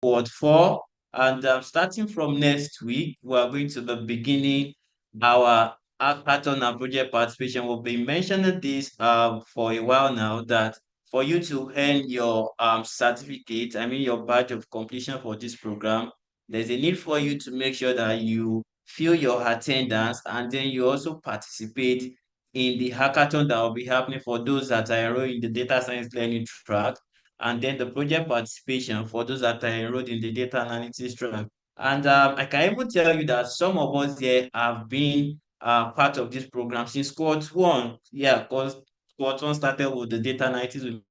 Cohort 4. And starting from next week, we are going to be beginning our hackathon and project participation. We've been mentioning this for a while now, that for you to earn your certificate, I mean your badge of completion for this program, there's a need for you to make sure that you fill your attendance, and then you also participate in the hackathon that will be happening for those that are enrolled in the data science learning track, and then the project participation for those that are enrolled in the data analytics track. And I can even tell you that some of us here have been part of this program since Cohort 1. Yeah, because Cohort 1 started with the data analytics, we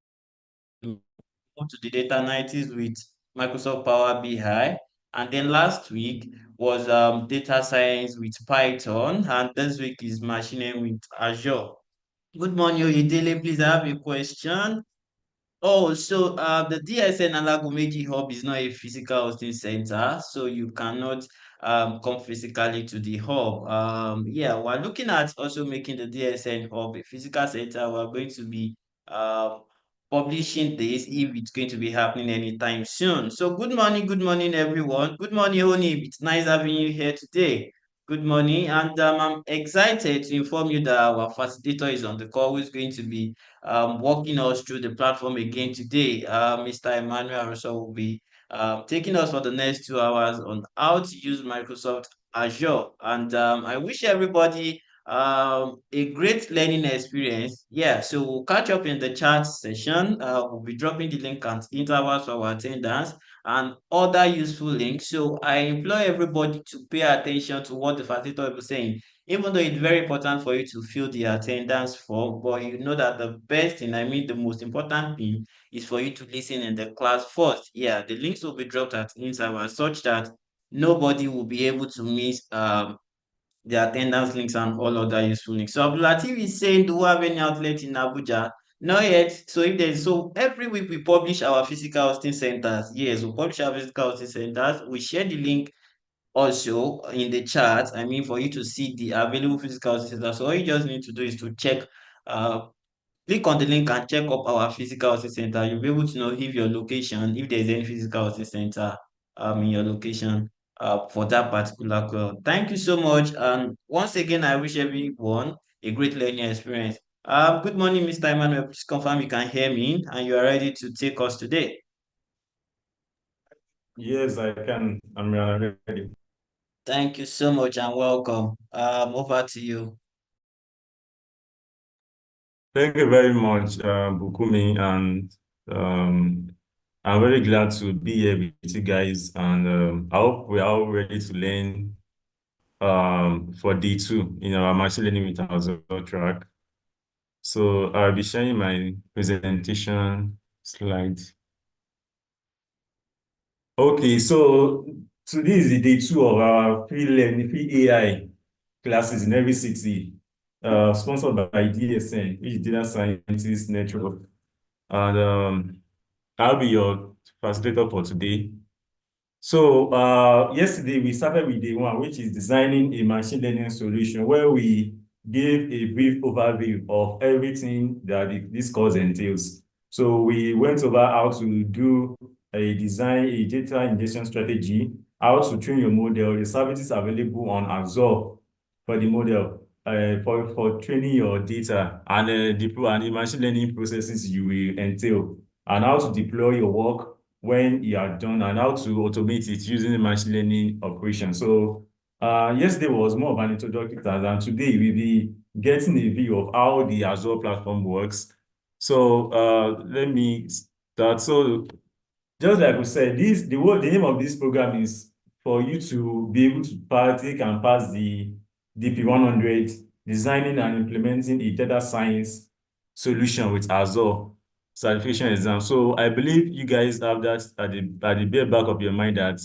moved to the data analytics with Microsoft Power BI. And then last week was data science with Python, and this week is machine learning with Azure. Good morning, Oyedele. Please, I have a question. Oh, so the DSN Alagomeji Hub is not a physical hosting center, so you cannot come physically to the hub. Yeah, we're looking at also making the DSN Hub a physical center. We're going to be um publishing this if it's going to be happening anytime soon. So good morning, everyone. Good morning, Oni. It's nice having you here today. Good morning, and I'm excited to inform you that our facilitator is on the call, who is going to be walking us through the platform again today. Mr. Emmanuel Aroso will be taking us for the next 2 hours on how to use Microsoft Azure. And I wish everybody a great learning experience. Yeah, so we'll catch up in the chat session. We'll be dropping the link at intervals for our attendance and other useful links. So I implore everybody to pay attention to what the facilitator will be saying, even though it's very important for you to fill the attendance form, but you know that the best thing, I mean, the most important thing is for you to listen in the class first. Yeah, the links will be dropped at interval such that nobody will be able to miss the attendance links and all other useful links. So Abdulatif is saying, do we have any outlet in Abuja? Not yet. So if there's so every week we publish our physical hosting centers. Yes, we publish our physical hosting centers. We share the link also in the chat. I mean, for you to see the available physical centers. So all you just need to do is to check, uh, click on the link and check up our physical hosting center. You'll be able to know if your location, if there's any physical hosting center in your location for that particular club. Thank you so much. And once again, I wish everyone a great learning experience. Good morning, Mr. Emmanuel. Please confirm you can hear me and you are ready to take us today. Yes, I can. I'm ready. Thank you so much and welcome. Over to you. Thank you very much, Bukumi, and I'm very glad to be here with you guys. And I hope we are all ready to learn for D2 in our machine learning with Azure track. So I'll be sharing my presentation slides. Okay, so today is the day 2 of our free AI classes in every city, sponsored by DSN, which is Data Scientist Network. And I'll be your facilitator for today. So yesterday we started with day 1, which is designing a machine learning solution, where we gave a brief overview of everything that this course entails. So we went over how to do a data ingestion strategy, how to train your model, the services available on Azure for the model, for training your data, and the machine learning processes you will entail, and how to deploy your work when you are done, and how to automate it using the machine learning operation. So yesterday was more of an introductory class, and today we'll be getting a view of how the Azure platform works. So let me start. So just like we said, the name of this program is for you to be able to partake and pass the DP100, designing and implementing a data science solution with Azure certification exam. So I believe you guys have that at the bare back of your mind, that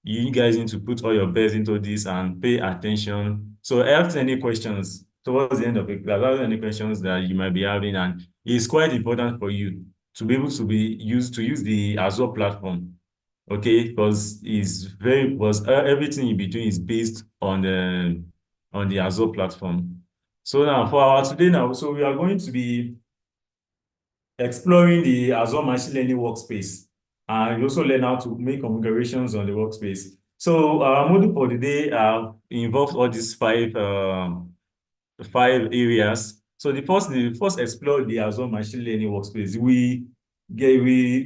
you guys need to put all your best into this and pay attention. So after any questions towards the end of the class, after any questions that you might be having, and it's quite important for you to be able to use the Azure platform, okay? Because everything in between is based on the Azure platform. So now for our today now, so we are going to be exploring the Azure Machine Learning Workspace. and you also learn how to make configurations on the workspace. So our module for the day involves all these five areas. So the first explore the Azure machine learning workspace. We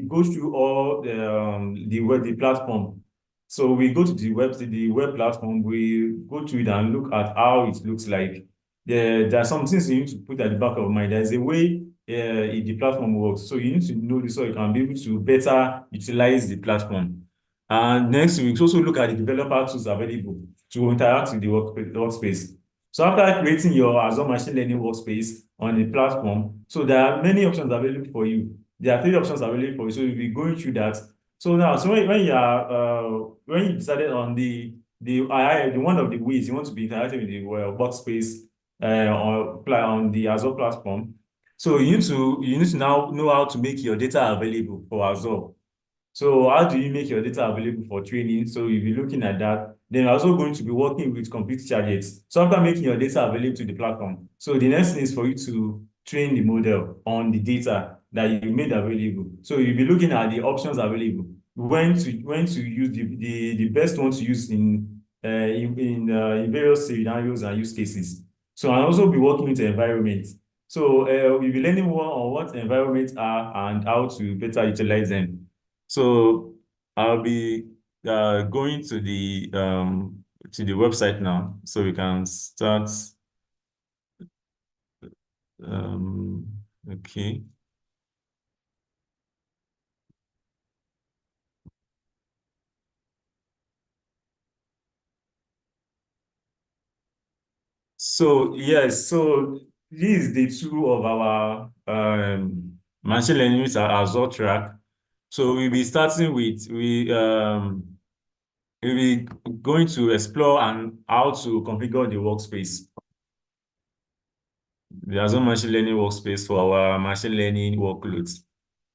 go through all the platform. So we go to the web platform. We go to it and look at how it looks like. There are some things you need to put at the back of mind. There's a way the platform works. So you need to know this so you can be able to better utilize the platform. And next, we also look at the developer tools available to interact with the workspace. So after creating your Azure Machine Learning workspace on the platform, so there are many options available for you. There are three options available for you. So you'll be going through that. So now, so when you decided on the one of the ways you want to be interacting with the workspace on the Azure platform, so you need to now know how to make your data available for Azure. So how do you make your data available for training? So you'll be looking at that. Then you're also going to be working with complete charges. So after making your data available to the platform, so the next thing is for you to train the model on the data that you made available. So you'll be looking at the options available, when to use the best one to use in various scenarios and use cases. So I'll also be working with the environment. So we'll be learning more on what environments are and how to better utilize them. So I'll be going to the website now, so we can start. Um, okay. So yes, so this is the two of our machine learning with our Azure track. So we'll be going to explore and how to configure the workspace, the Azure machine learning workspace for our machine learning workloads.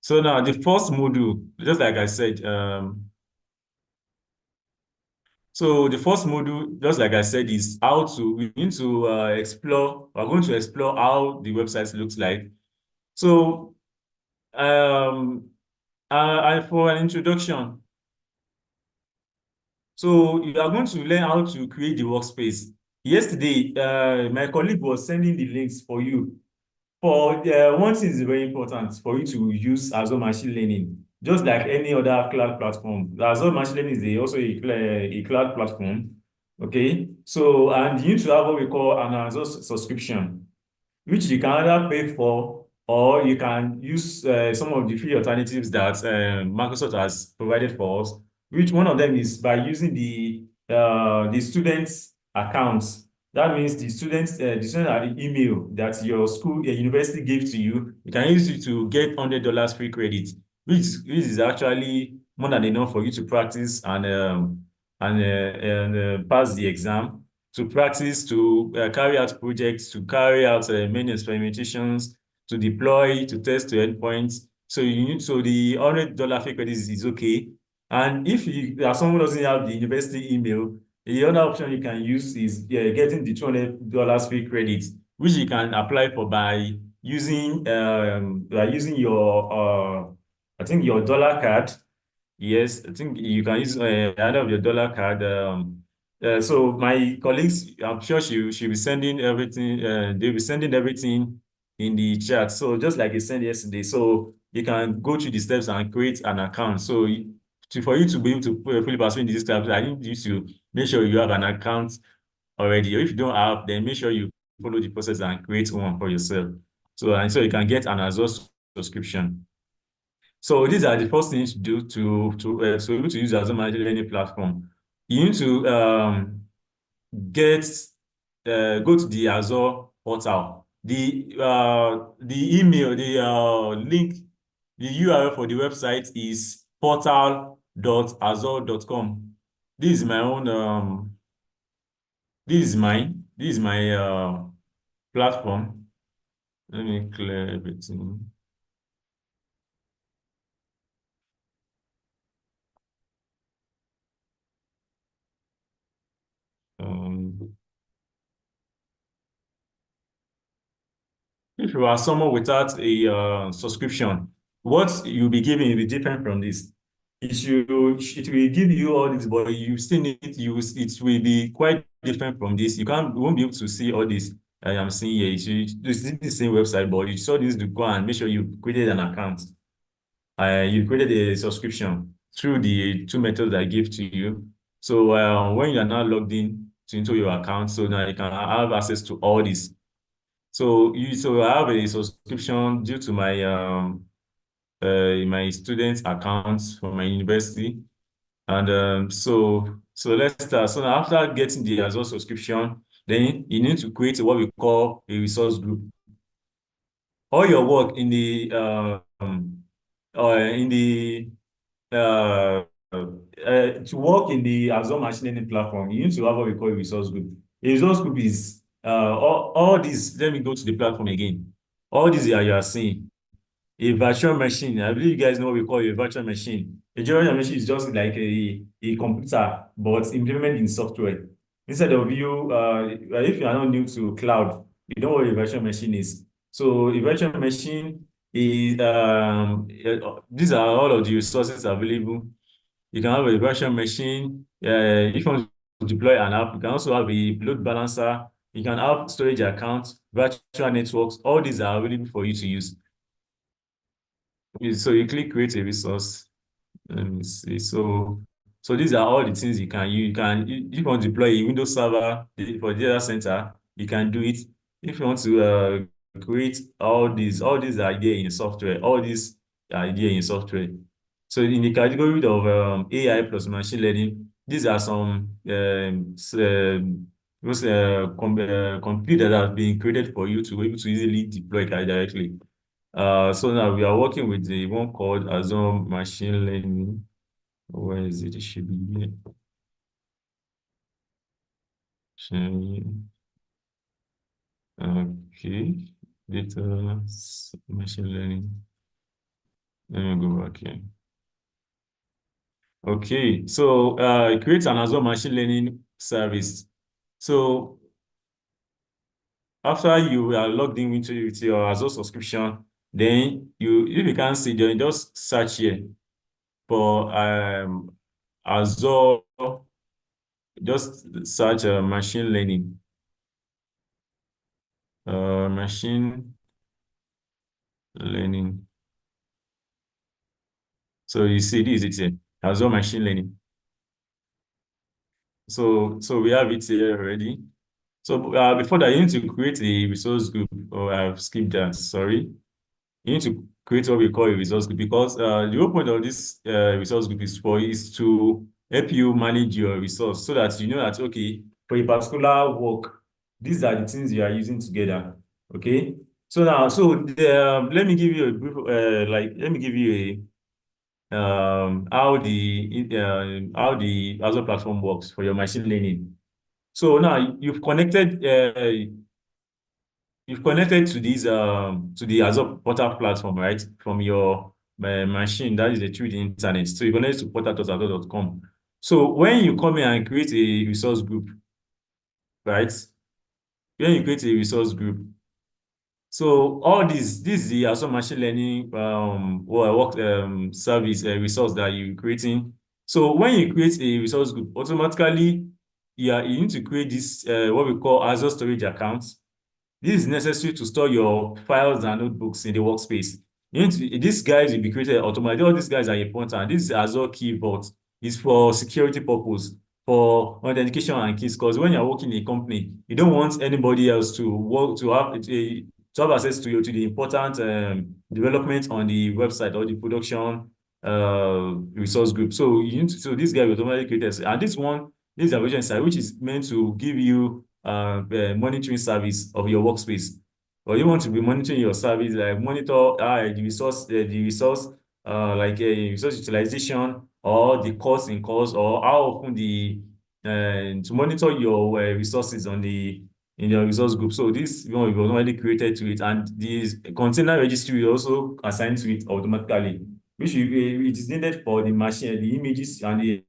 So now the first module, just like I said, so the first module, just like I said, is how to we need to explore. We're going to explore how the website looks like. So um, for an introduction, so you are going to learn how to create the workspace. Yesterday, my colleague was sending the links for you. For one thing is very important for you to use Azure Machine Learning, just like any other cloud platform. Azure Machine Learning is also a cloud platform. Okay, so and you need to have what we call an Azure subscription, which you can either pay for or you can use some of the free alternatives that Microsoft has provided for us. Which one of them is by using the students' accounts. That means the student email that your school, university gave to you. You can use it to get $100 free credit, which is actually more than enough for you to practice and pass the exam, to practice, to carry out projects, to carry out many experimentations, to deploy, to test to endpoints. So the $100 fee credit is okay. And if someone doesn't have the university email, the other option you can use is getting the $200 free credit, which you can apply for by using your I think your dollar card. Yes, I think you can use either of your dollar card. So my colleagues, I'm sure she'll be sending everything. They'll be sending everything in the chat. So just like you sent yesterday, so you can go through the steps and create an account. So for you to be able to fully participate in this class, I need you to make sure you have an account already. Or if you don't have, then make sure you follow the process and create one for yourself. So you can get an Azure subscription. So these are the first things to do to use as a machine learning platform. You need to get go to the Azure portal. The email, the link, the URL for the website is portal.azure.com. This is my own this is my platform. Let me clear everything. Um, If you are someone without a subscription, what you'll be giving will be different from this. it will give you all this, but you still need to use it. Will be quite different from this. You won't be able to see all this I am seeing here. It's the same website, but you saw this to go and make sure you created an account. You created a subscription through the two methods I give to you. So when you are now logged into your account, so now you can have access to all this. So I have a subscription due to my student accounts from my university. And so let's start. So now after getting the Azure subscription, then you need to create what we call a resource group. All your work in the in the to work in the Azure machine learning platform, you need to have what we call a resource group. A resource group is all these. Let me go to the platform again. All these you are seeing a virtual machine. I believe you guys know what we call a virtual machine. A virtual machine is just like a computer, but implemented in software. Instead of if you are not new to cloud, you know what a virtual machine is. So a virtual machine is, these are all of the resources available. You can have a virtual machine. If you want to deploy an app, you can also have a load balancer. You can have storage accounts, virtual networks. All these are available for you to use. So you click create a resource. Let me see. So these are all the things you can use. If you want to deploy a Windows server for the data center, you can do it. If you want to create all these are there in software. All these are there in software. So in the category of AI plus machine learning, these are some complete that have been created for you to be able to easily deploy it directly. So now we are working with the one called Azure Machine Learning. Where is it? It should be here. Okay. Machine learning. Let me go back here. Okay. So create an Azure Machine Learning service. So after you are logged in with your Azure subscription, then if you can't see, then just search here for Azure. Just search machine learning. Machine learning. So you see this, it's here. Azure machine learning. So we have it here already. So before that, you need to create a resource group. Oh, I've skipped that. Sorry. You need to create what we call a resource group because the whole point of this resource group is to help you manage your resource so that you know that okay, for a particular work, these are the things you are using together. Okay. Let me give you a brief let me give you a how the Azure platform works for your machine learning. So now you've connected to the Azure Portal platform, right? From your machine, that is through the internet. So you connect to portal.azure.com. So when you come in and create a resource group, right? When you create a resource group, so all this is the Azure machine learning work service resource that you're creating. So when you create a resource group, automatically you need to create this what we call Azure storage accounts. This is necessary to store your files and notebooks in the workspace. These guys will be created automatically. All these guys are important. This is Azure Key Vault. It's for security purpose, for authentication and keys. Because when you're working in a company, you don't want anybody else to work to have access to the important development on the website or the production resource group. So this guy will automatically create and this is a version side, which is meant to give you monitoring service of your workspace. Or you want to be monitoring your service, like monitor the resource, like a resource utilization or the cost in cost, or how often to monitor your resources in your resource group. So this one will be already created to it, and this container registry will also assigned to it automatically, it is needed for the machine, the images, and the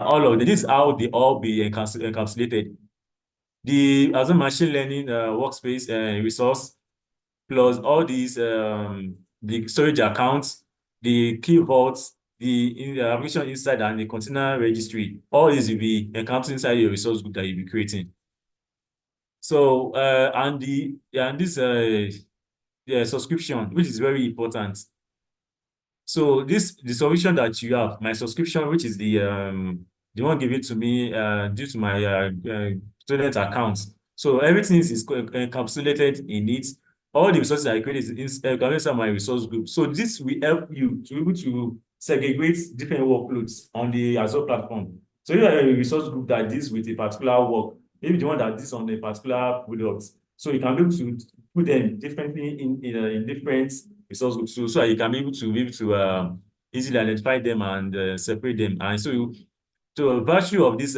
all of this is how they all be encapsulated. As a machine learning workspace resource plus all these the storage accounts the key vaults, the application inside, and the container registry. All these will be encountered inside your resource group that you'll be creating. So, and this subscription, which is very important. So the solution that you have, my subscription, which is the one given to me due to my student account. So everything is encapsulated in it. All the resources I create is encapsulated inside my resource group. So this will help you to be able to segregate different workloads on the Azure platform. So you have a resource group that deals with a particular work, maybe the one that deals on a particular product. So you can be able to put them differently in different resource groups so that you can be able to easily identify them and separate them. And so virtue of this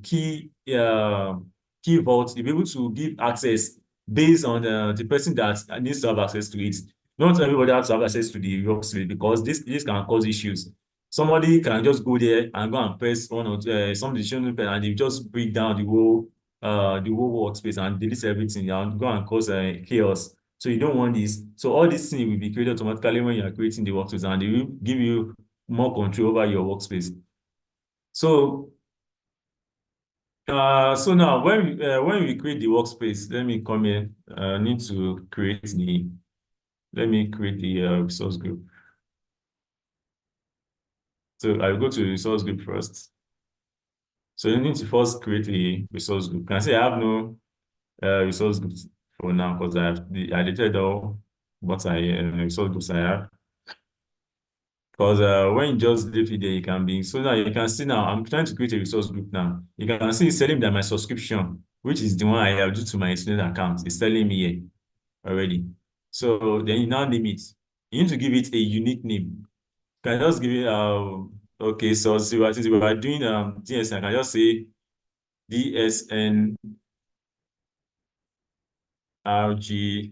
key vault, you'll be able to give access based on the person that needs to have access to it. Not everybody has to have access to the workspace because this can cause issues. Somebody can just go there and go and press one or some decision and they just break down the whole workspace and delete everything and go and cause chaos. So you don't want this. So all these things will be created automatically when you are creating the workspace and they will give you more control over your workspace. So so now when we create the workspace, let me come here. Need to create the let me create the resource group. So I will go to the resource group first. So you need to first create a resource group. Can I say I have no resource groups for now because I deleted all what I resource groups I have. Because when you just leave it there, it can be. So now you can see now, I'm trying to create a resource group now. You can see it's telling me that my subscription, which is the one I have due to my student account, is telling me here already. So then you now name it. You need to give it a unique name. Can I just give it, okay, so since we are doing DSN, I can just say DSN RG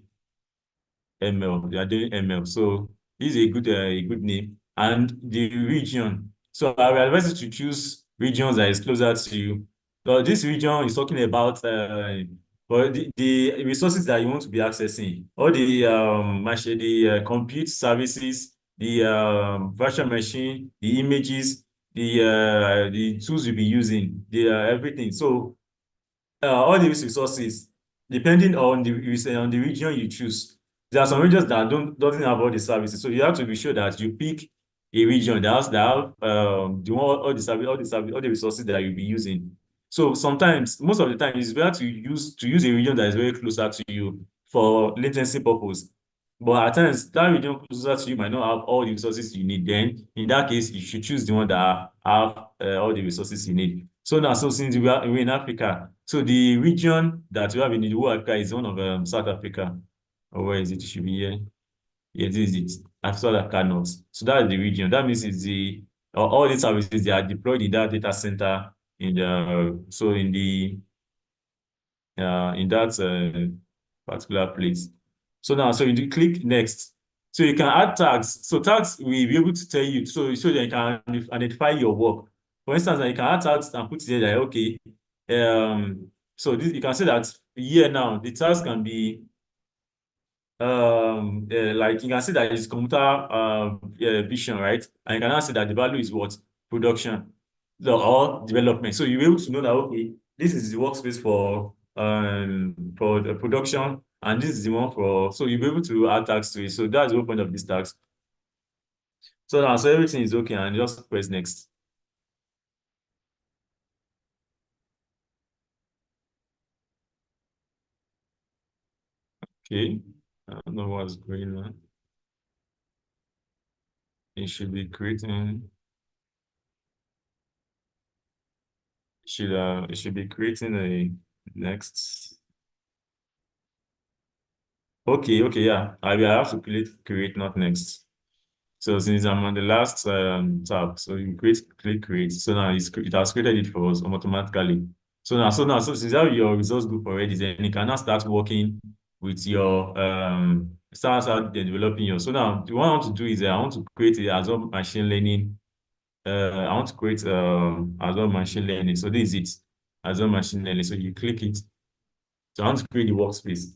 ML. They are doing ML. So this is a good name. And the region. So I will advise you to choose regions that is closer to you. So this region is talking about well, the resources that you want to be accessing, all the compute services, the virtual machine, the images, the tools you'll be using, the everything. So all these resources, depending on the region you choose, there are some regions that doesn't have all the services. So you have to be sure that you pick a region that have the all the resources that you'll be using. So sometimes, most of the time, it's better to use a region that is very closer to you for latency purpose. But at times, that region closer to you might not have all the resources you need. Then, in that case, you should choose the one that have all the resources you need. So now, so since we're in Africa, so the region that we have in the whole Africa is one of South Africa. Or where is it? It should be here. Yeah, this is it. South Africa North. So that is the region. That means it's all these services they are deployed in that data center in that particular place. So now, so you click next. So you can add tags. So tags will be able to tell you so that you can identify your work. For instance, you can add tags and put it there that okay. So this you can say that here now the tags can be like you can see that it's computer vision, right? And you can now see that the value is what? Production or development. So you're able to know that okay, this is the workspace for the production, and this is the one for so you'll be able to add tags to it. So that's the whole point of these tags. So now so everything is okay, and just press next. Okay. I don't know what's going on. It should be creating a next. Okay, yeah. I will have to create, not next. So since I'm on the last tab, so you click create. So now it has created it for us automatically. So since you have your resource group already, then you can now start working with your start developing your. So now what I want to do is I want to create a Azure machine learning. I want to create Azure machine learning. So this is it, Azure machine learning. So you click it. So I want to create the workspace.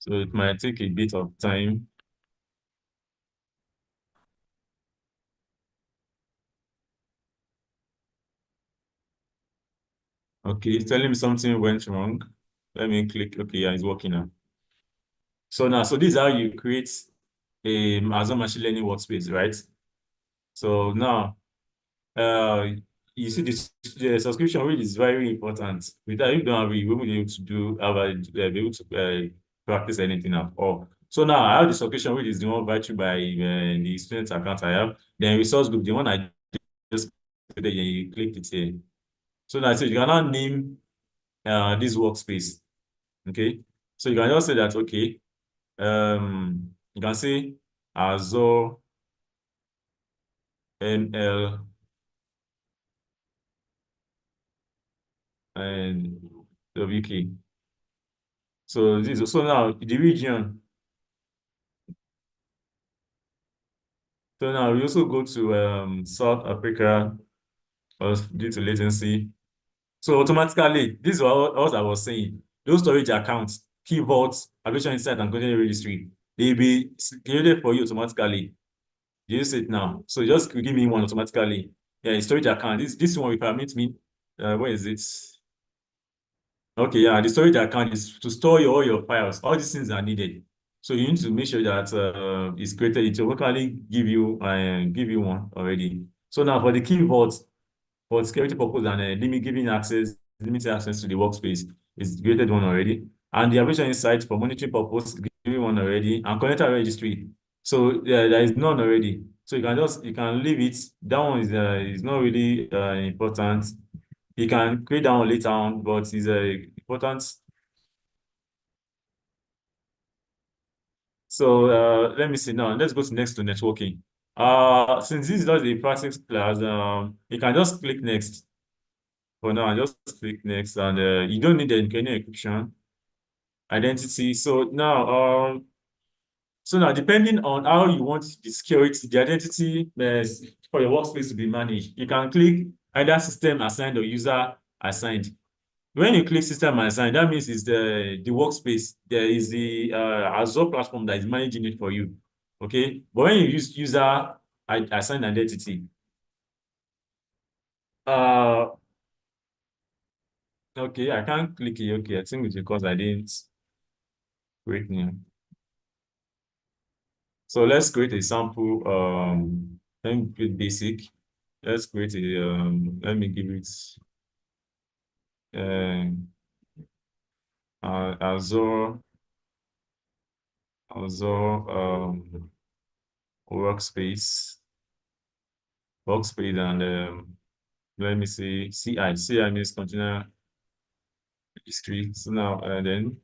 So it might take a bit of time. Okay, it's telling me something went wrong. Let me click. Okay, yeah, it's working now. So now, so this is how you create a Azure machine learning workspace, right? So now, uh, you see this the subscription rate is very important. Without you don't have it, you won't be able to be able to practice anything at all. So now, I have the subscription rate is the one virtued by the student account I have. Then resource group, the one I just there, you click it here. So now, so you can now name this workspace. Okay, so you can just say that okay. You can say Azure ML and WK. So this so now the region. So now we also go to South Africa due to latency. So automatically, this is what I was saying. Those storage accounts, key vaults, application insight, and content registry, they'll be created for you automatically. You use it now. So just give me one automatically. Yeah, storage account. This one will permit me. Where is it? Okay, yeah, the storage account is to store all your files. All these things are needed. So you need to make sure that it's created. It will locally give you one already. So now for the key vaults, for security purpose and limited access to the workspace is created one already. And the application insight for monitoring purpose, giving one already. And connector registry. So there is none already. So you can leave it. That one is not really important. You can create that one later on, but it's important. So let me see now. Let's go to next to networking. Since this is not a practice class, you can just click next. For now, just click next, and you don't need any encryption identity. So now depending on how you want the security, the identity for your workspace to be managed, you can click either system assigned or user assigned. When you click system assigned, that means it's the workspace. There is the Azure platform that is managing it for you. Okay. But when you use user assigned identity, uh okay, I can't click it. Okay, I think it's because I didn't create new. So let's create a sample. Let me create basic. Let's create a let me give it um Azure workspace and let me see CI. CI means container history. So now then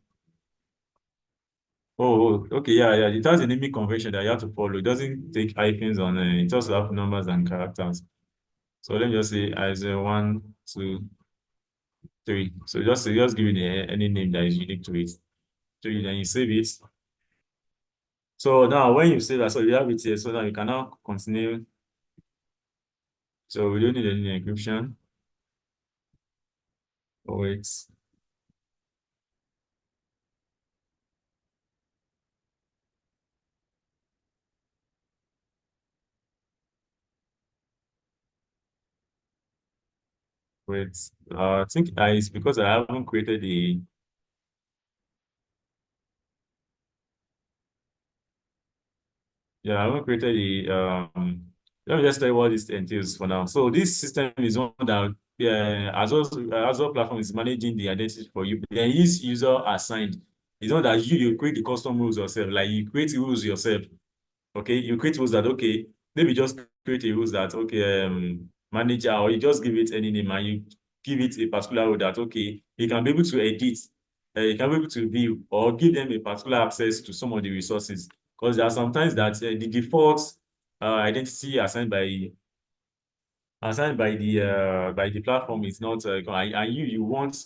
okay, yeah. It has a naming convention that you have to follow. It doesn't take hyphens on it just have numbers and characters. So let me just say as a 1, 2, 3. So just give it any name that is unique to it. So then you save it. So now when you save that, so you have it here. So now you can now continue. So we don't need any encryption. Oh, wait. Wait. I think it's because I haven't created the yeah, I haven't created the let me just tell you what this entails for now. So this system is one that Azure platform is managing the identity for you. Then is user assigned. It's not that you create the custom rules yourself, like you create rules yourself. Okay, you create rules that okay, maybe just create a rules that okay, manager, or you just give it any name and you give it a particular rule that okay, you can be able to edit, you can be able to view or give them a particular access to some of the resources. Because there are sometimes that the default identity assigned by the platform is not and you want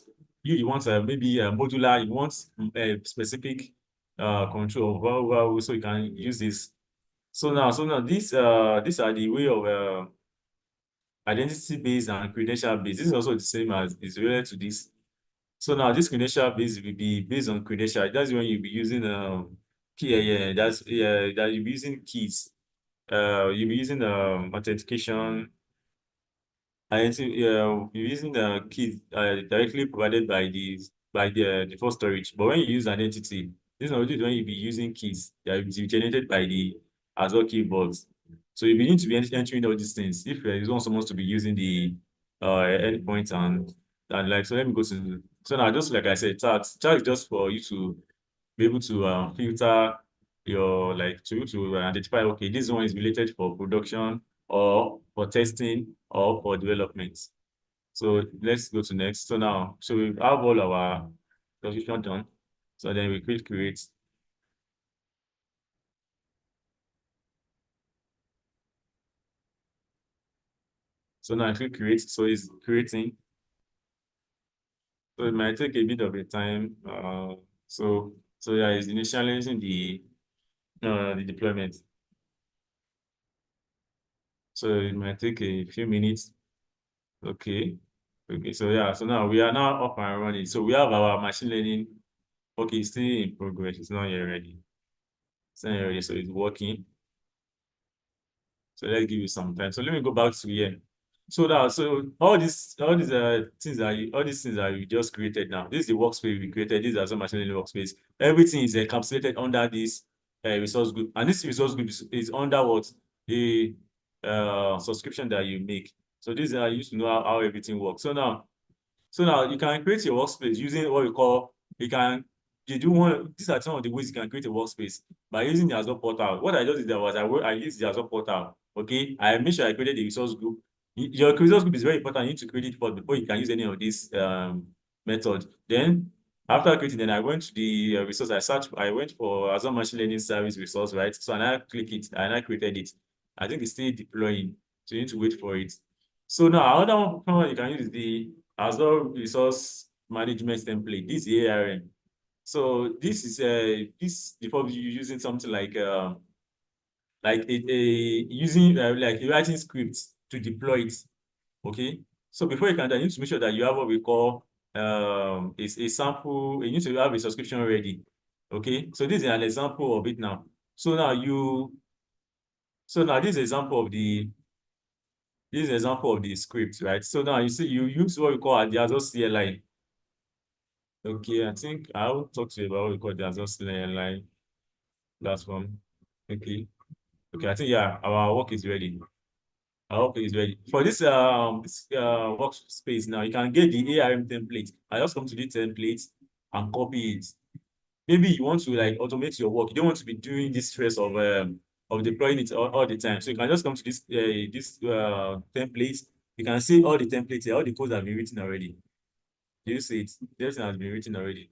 maybe modular, you want a specific control so you can use this. So now these are the way of identity based and credential based. This is also the same as is related to this. So now this credential base will be based on credential. That's when you'll be using key. Yeah, that you'll be using keys. You'll be using authentication. You're using the keys directly provided by the default storage. But when you use identity, this is when you'll be using keys that will be generated by the Azure keyboards. So you need to be entering all these things if you want someone to be using the endpoint and like so. Let me go to so now just like I said, chat is just for you to be able to filter your like to identify, okay, this one is related for production or for testing or for development. So let's go to next. So now, so we have all our configuration done. So then we click create. So now I click create. So it's creating. So it might take a bit of a time. So yeah, it's initializing the deployment. So it might take a few minutes. Okay. Okay. So yeah. So now we are now up and running. So we have our machine learning. Okay, it's still in progress. It's not yet ready. It's not yet ready. So it's working. So let's give you some time. So let me go back to here. So all these things that we just created now. This is the workspace we created. This is Azure Machine Learning workspace. Everything is encapsulated under this resource group, and this resource group is under what the subscription that you make. So this is how you used to know how everything works. So now you can create your workspace using what we call you can you do one these are some of the ways you can create a workspace by using the Azure portal. What I just did there was I used the Azure portal. Okay, I made sure I created the resource group. Your resource group is very important. You need to create it first before you can use any of this method. Then after creating, then I went to the resource. I went for Azure Machine Learning Service resource, right? So and I click it and I created it. I think it's still deploying, so you need to wait for it. So now another one you can use is the Azure Resource Management Template. This is the ARM. So this is this before you using something like a using like writing scripts to deploy it. Okay. So before you can do that, you need to make sure that you have what we call is a sample. You need to have a subscription ready. Okay. So this is an example of it now. So now you so now this is example of the script, right? So now you see you use what we call the Azure CLI. Okay, I think I'll talk to you about what we call the Azure CLI platform. Okay. Okay, I think yeah, our work is ready. Our work is ready. For this workspace now, you can get the ARM template. I just come to the template and copy it. Maybe you want to like automate your work. You don't want to be doing this stress of deploying it all the time. So you can just come to this template. You can see all the templates here, all the codes have been written already. Do you see it? Everything has been written already.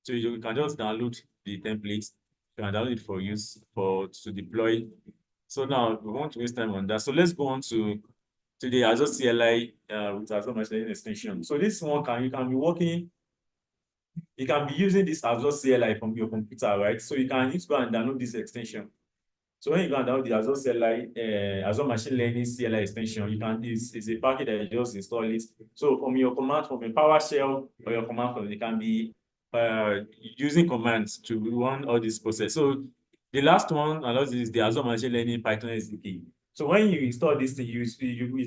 So you can just download the template. You can download it for use to deploy. So now we won't waste time on that. So let's go on to the Azure CLI with Azure Machine Learning extension. So this one you can be using this Azure CLI from your computer, right? So you can need to go and download this extension. So when you go and download the Azure CLI, Azure Machine Learning CLI extension, it's a package that you just install it. So from your command, from a PowerShell or your command prompt, you can be using commands to run all this process. So the last one, and that is the Azure Machine Learning Python SDK. So when you install this thing, it's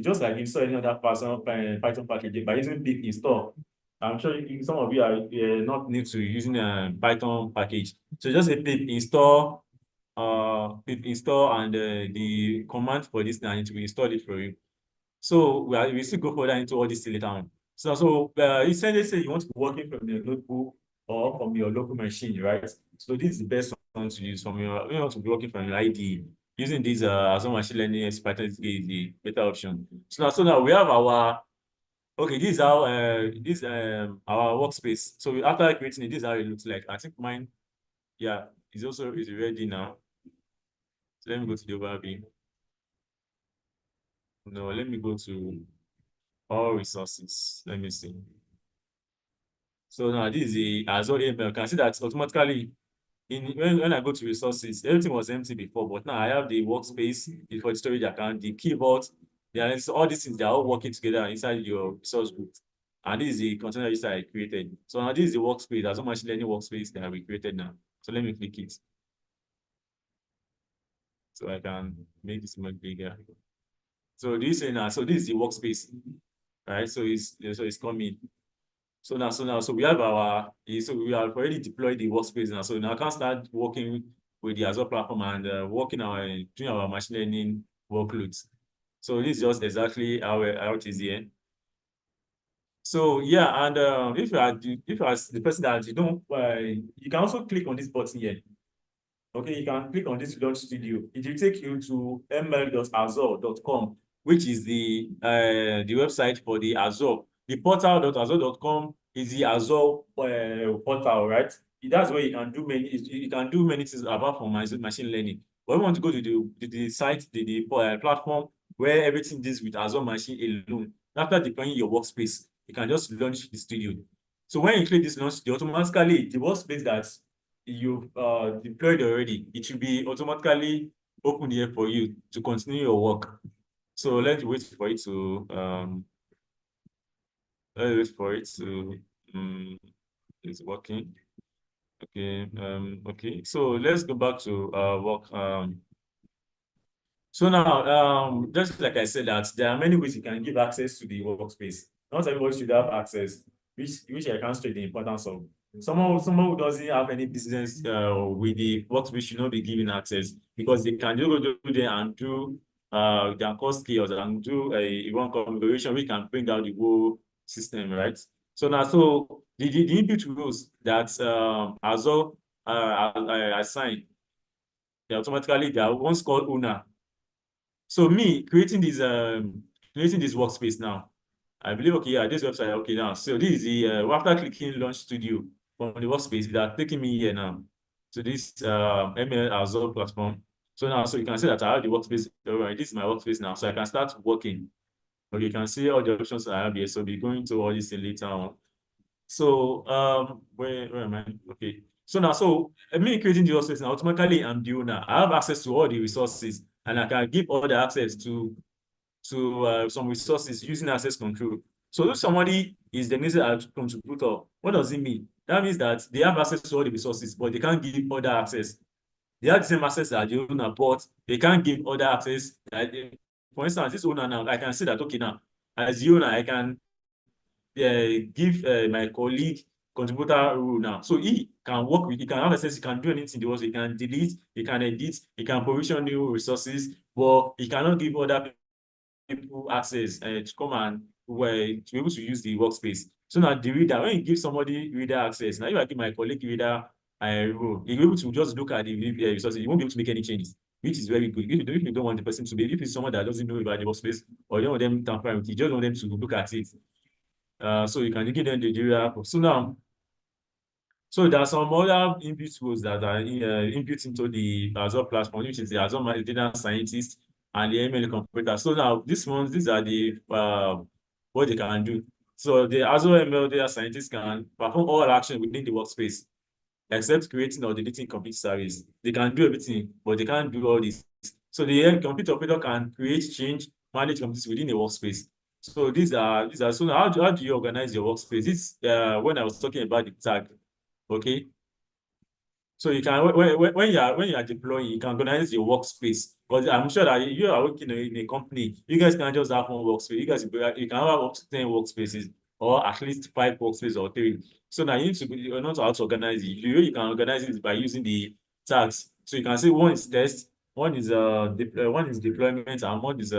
just like installing another Python package by using pip install. I'm sure some of you are not new to using a Python package. So just a pip install and the command for this now to install it for you. So we still go further into all this later on. So essentially say you want to be working from your notebook or from your local machine, right? So this is the best one to use from your you want to be working from your IDE. Using this Azure Machine Learning Expert is the better option. So now we have our okay, this is how this our workspace. So after creating it, this is how it looks like. I think mine, yeah, is ready now. So let me go to the overview. No, let me go to all resources. Let me see. So now this is the Azure AML. You can see that automatically when I go to resources, everything was empty before, but now I have the workspace for the storage account, the keyboard, all these things, they're all working together inside your resource group. And this is the container register I created. So now this is the workspace. There's so machine learning workspace that we created now. So let me click it. So I can make this much bigger. So this is now, so this is the workspace, right? So it's coming. So we have so we have already deployed the workspace now. So now I can start working with the Azure platform and working doing our machine learning workloads. So this is just exactly how it is here. So yeah, and if you are the person that you don't, you can also click on this button here. Okay, you can click on this Launch Studio. It will take you to ml.azure.com, which is the website for the Azure. The portal.azure.com is the Azure portal, right? That's where you can do many things apart from machine learning. But we want to go to the site, the platform where everything is with Azure machine alone. After deploying your workspace, you can just launch the studio. So when you click this launch, automatically the workspace that you've deployed already, it will be automatically open here for you to continue your work. So let's wait for it to it's working. Okay, so let's go back to work. So now, just like I said, that there are many ways you can give access to the workspace. Not everybody should have access, which I can't stress the importance of. Someone who doesn't have any business with the workspace should not be given access, because they can just go there and do their cause chaos and do a one configuration which can bring down the whole system, right? So the input rules that Azure assign, they are once called owner. So me creating this workspace now, I believe, okay, yeah, this website, okay, now. So this is the after clicking Launch Studio from the workspace, that taking me here now to this ML Azure platform. So now, so you can see that I have the workspace. All right, this is my workspace now, so I can start working. Okay, you can see all the options I have here. So we'll be going to all this later on. So where am I? Okay. So now, me creating the workspace now, automatically I'm the owner. I have access to all the resources, and I can give all the access to some resources using access control. So if somebody is designated as contributor, what does it mean? That means that they have access to all the resources, but they can't give other access. They have the same access as the owner, but they can't give other access. For instance, this owner now, I can see that, okay, now, as the owner, I can give my colleague contributor role now. So he can work with, he can have access, he can do anything he wants, he can delete, he can edit, he can provision new resources, but he cannot give other people access to come and to be able to use the workspace. So now the reader, when you give somebody reader access, now if I give my colleague reader role, he'll be able to just look at the resources. He won't be able to make any changes, which is very good. If you don't want the person to be, if it's someone that doesn't know about the workspace, or you don't want them tampering with it, you just want them to look at it. So you can give them the reader app. So now, so there are some other input tools that are input into the Azure platform, which is the Azure Data Scientist and the ML Computer. So now these are the what they can do. So the Azure ML Data Scientist can perform all action within the workspace, except creating or deleting complete service. They can do everything, but they can't do all this. So the computer operator can create, change, manage computers within a workspace. So these are so how do you organize your workspace? This when I was talking about the tag, okay. So you can when you are deploying, you can organize your workspace. But I'm sure that you are working in a company, you guys can just have one workspace. You can have up to 10 workspaces, or at least 5 workspaces or 3. So now you know how to organize it. You can organize it by using the tags. So you can say one is test, one is deployment, and one is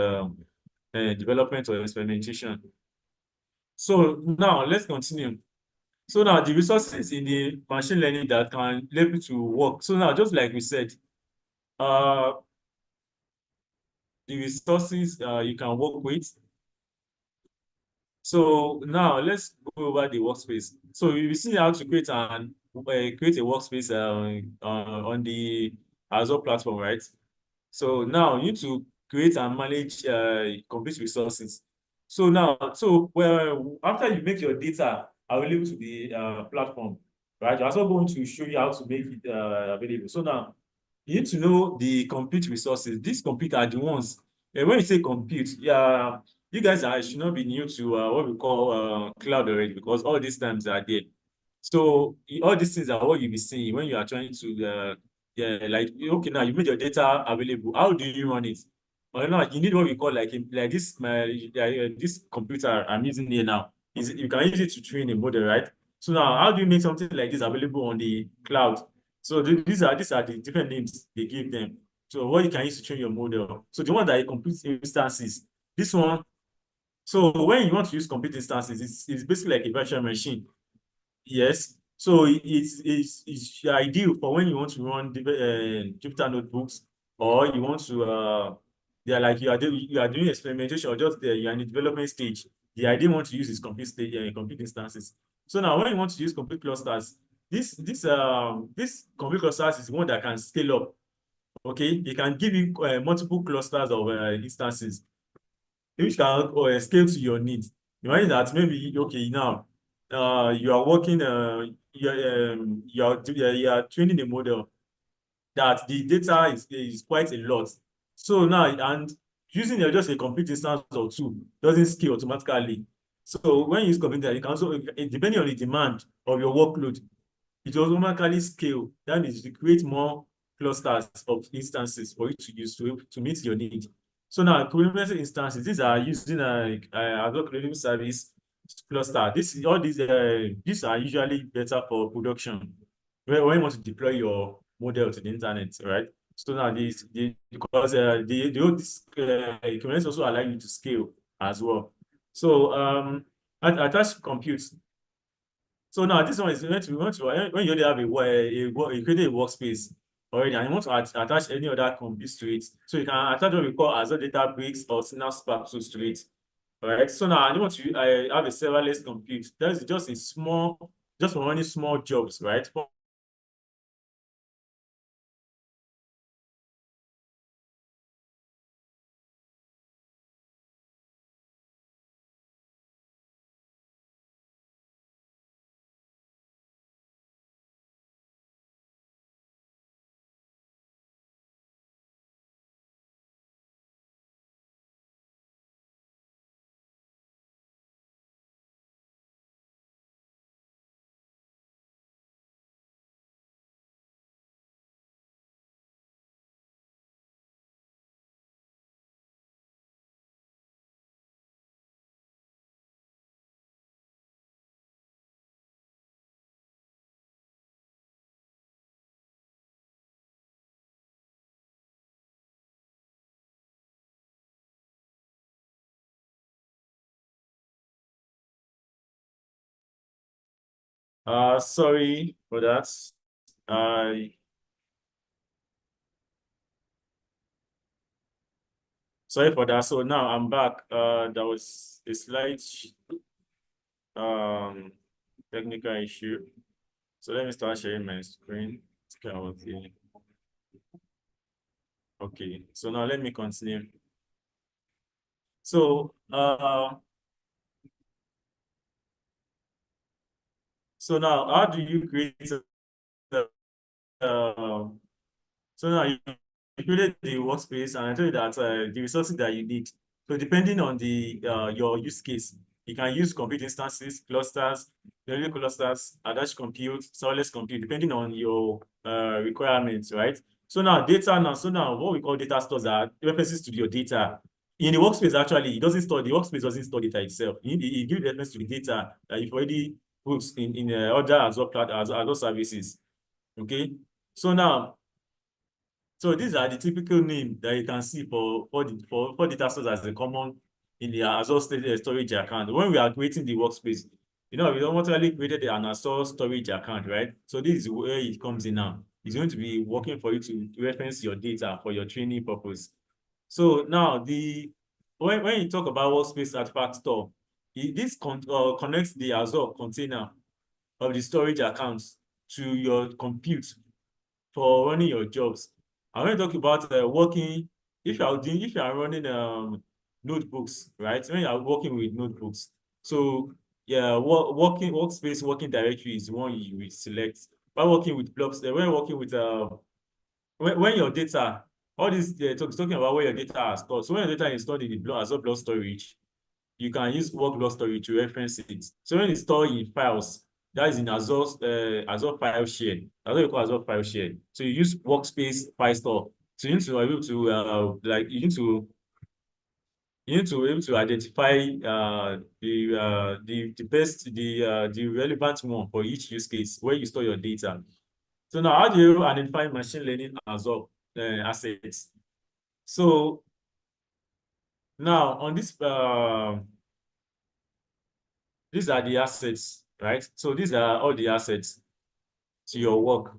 development or experimentation. So now let's continue. So now the resources in the machine learning that can enable to work. So now, just like we said, uh, the resources you can work with. So now let's go over the workspace. So we see how to create create a workspace on the Azure platform, right? So now you need to create and manage complete resources. So now, after you make your data available to the platform, right? I'm also going to show you how to make it available. So now you need to know the complete resources. These complete are the ones. And when you say compute, yeah, you guys should not be new to what we call cloud already, because all these times are there. So all these things are what you'll be seeing when you are trying to yeah, like okay, now you made your data available. How do you run it? Well, now you need what we call like this this computer I'm using here now. Is you can use it to train a model, right? So now how do you make something like this available on the cloud? So these are the different names they give them. So what you can use to train your model. So the one that computes instances. This one, so when you want to use compute instances, it's basically like a virtual machine. Yes. So it's ideal for when you want to run Jupyter notebooks, or you want to they're like you are doing experimentation, or just there you're in the development stage. The idea you want to use is compute instances. So now when you want to use compute clusters, this compute clusters is one that can scale up. Okay, it can give you multiple clusters of instances which can scale to your needs. Imagine that maybe okay now you are working you are training a model that the data is quite a lot. So now and using just a complete instance or two doesn't scale automatically. So when you use computer, you can also depending on the demand of your workload, it will automatically scale. That means to create more clusters of instances for you to use to meet your need. So now, Kubernetes instances, these are using Azure Kubernetes service cluster. These are usually better for production when you want to deploy your model to the internet, right? So now because this Kubernetes also allow you to scale as well. So attached compute. So now this one is when you already have you created a workspace already and you want to attach any other compute to it. So you can attach what we call Azure Databricks or Synapse Packages to it. All right. So now I want to have a serverless compute. That's just a small, just for running small jobs, right? Sorry for that. Uh, Sorry for that. So now I'm back. There was a slight um technical issue. So let me start sharing my screen. Okay. Okay. So now let me continue. So so now how do you create uh, so now you created the workspace and I told you that the resources that you need. So depending on the your use case, you can use compute instances, clusters, memory clusters, attached compute, serverless compute, depending on your requirements, right? So now what we call data stores are references to your data. In the workspace, actually, the workspace doesn't store data itself. It gives reference to the data that you've already put in other Azure services. Okay. So now so these are the typical name that you can see for data stores as a common in the Azure storage account. When we are creating the workspace, we automatically created an Azure storage account, right? So this is where it comes in now. It's going to be working for you to reference your data for your training purpose. So now when you talk about workspace artifact store, connects the Azure container of the storage accounts to your compute for running your jobs. I want to talk about working. If you are running notebooks, right? When you are working with notebooks, so yeah, workspace working directory is one you will select. While working with blocks, when working with when your data, all this talking about where your data are stored. So when your data is stored in the block Azure block storage, you can use work log storage to reference it. So when it's stored in files, that is in Azure, Azure file share. That's what you call Azure file share. So you use workspace file store. So you need to be able to like you need to be able to identify the best the relevant one for each use case where you store your data. So now, how do you identify machine learning Azure assets? So now on this, these are the assets, right? So these are all the assets to your work.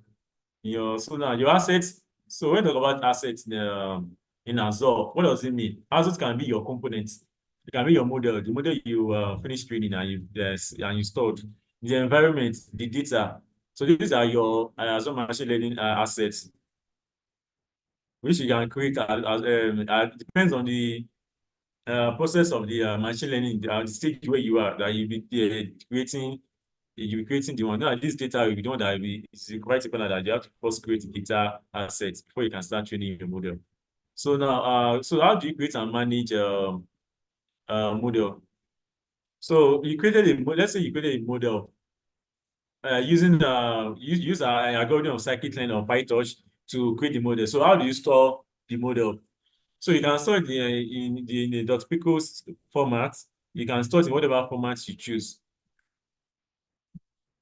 So now your assets. So when we talk about assets in Azure, what does it mean? Assets can be your components. It can be your model, the model you finished training and you stored, the environment, the data. So these are your Azure machine learning assets, which you can create depends on the process of the machine learning, the stage where you are, that you'll be creating the one. Now, this data will be the one that will be, it's quite important that you have to first create data assets before you can start training your model. So now, so how do you create and manage model? So you created let's say you created a model using use an algorithm of scikit-learn or PyTorch to create the model. So how do you store the model? So you can store it in the .pickles format. You can store it in whatever format you choose.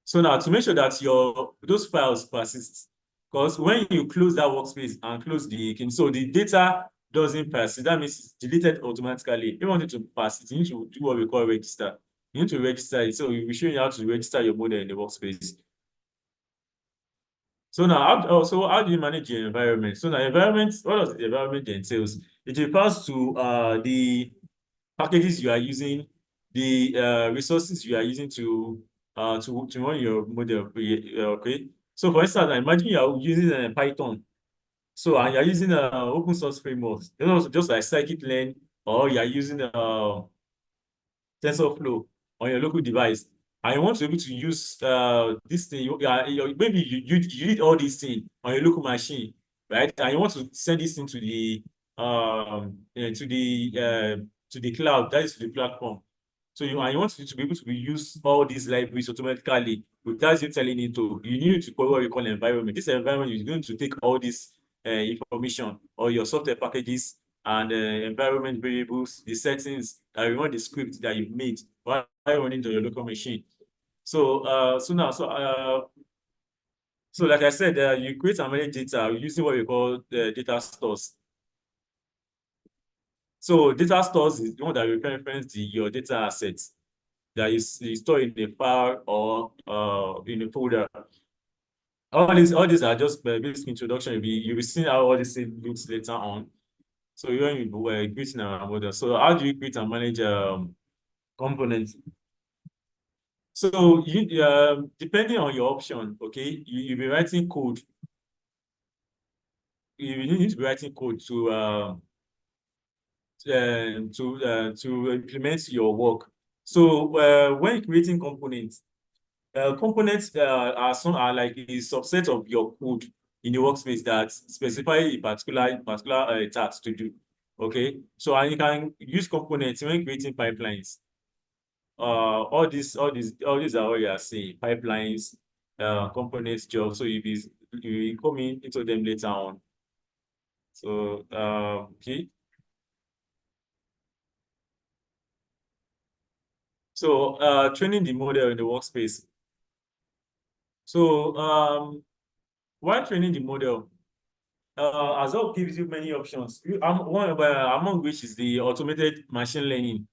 So now to make sure that those files persist, because when you close that workspace and close so the data doesn't persist, that means it's deleted automatically. If you want it to persist, you need to do what we call register. You need to register it. So we'll be showing you how to register your model in the workspace. So now, how do you manage your environment? So now, environment, what does the environment entails? It refers to the packages you are using, the resources you are using to run your model. Okay. So for instance, imagine you are using Python. So and you're using open source frameworks, just like scikit-learn, or you're using TensorFlow on your local device, and you want to be able to use this thing, maybe you need all these things on your local machine, right? And you want to send this thing to the cloud, that is to the platform. So you want it to be able to use all these libraries automatically without you telling it to. You need to call what you call environment. This environment is going to take all this information or your software packages and environment variables, the settings that you want the script that you've made while running to your local machine. So so like I said, you create and manage data using what we call data stores. So data stores is the one that reference your data assets that is stored in a file or in a folder. All these are just basic introduction. You'll be seeing how all this looks later on. So when you were creating a model, so how do you create and manage components? So you depending on your option, okay, you'll be writing code. You need to be writing code to implement your work. So when creating components, components are like a subset of your code in the workspace that specify a particular task to do. Okay, so and you can use components when creating pipelines. All these are what you are saying. Pipelines, components, jobs. So you come into them later on. So okay. So training the model in the workspace. So while training the model, Azure gives you many options. Among which is the automated machine learning.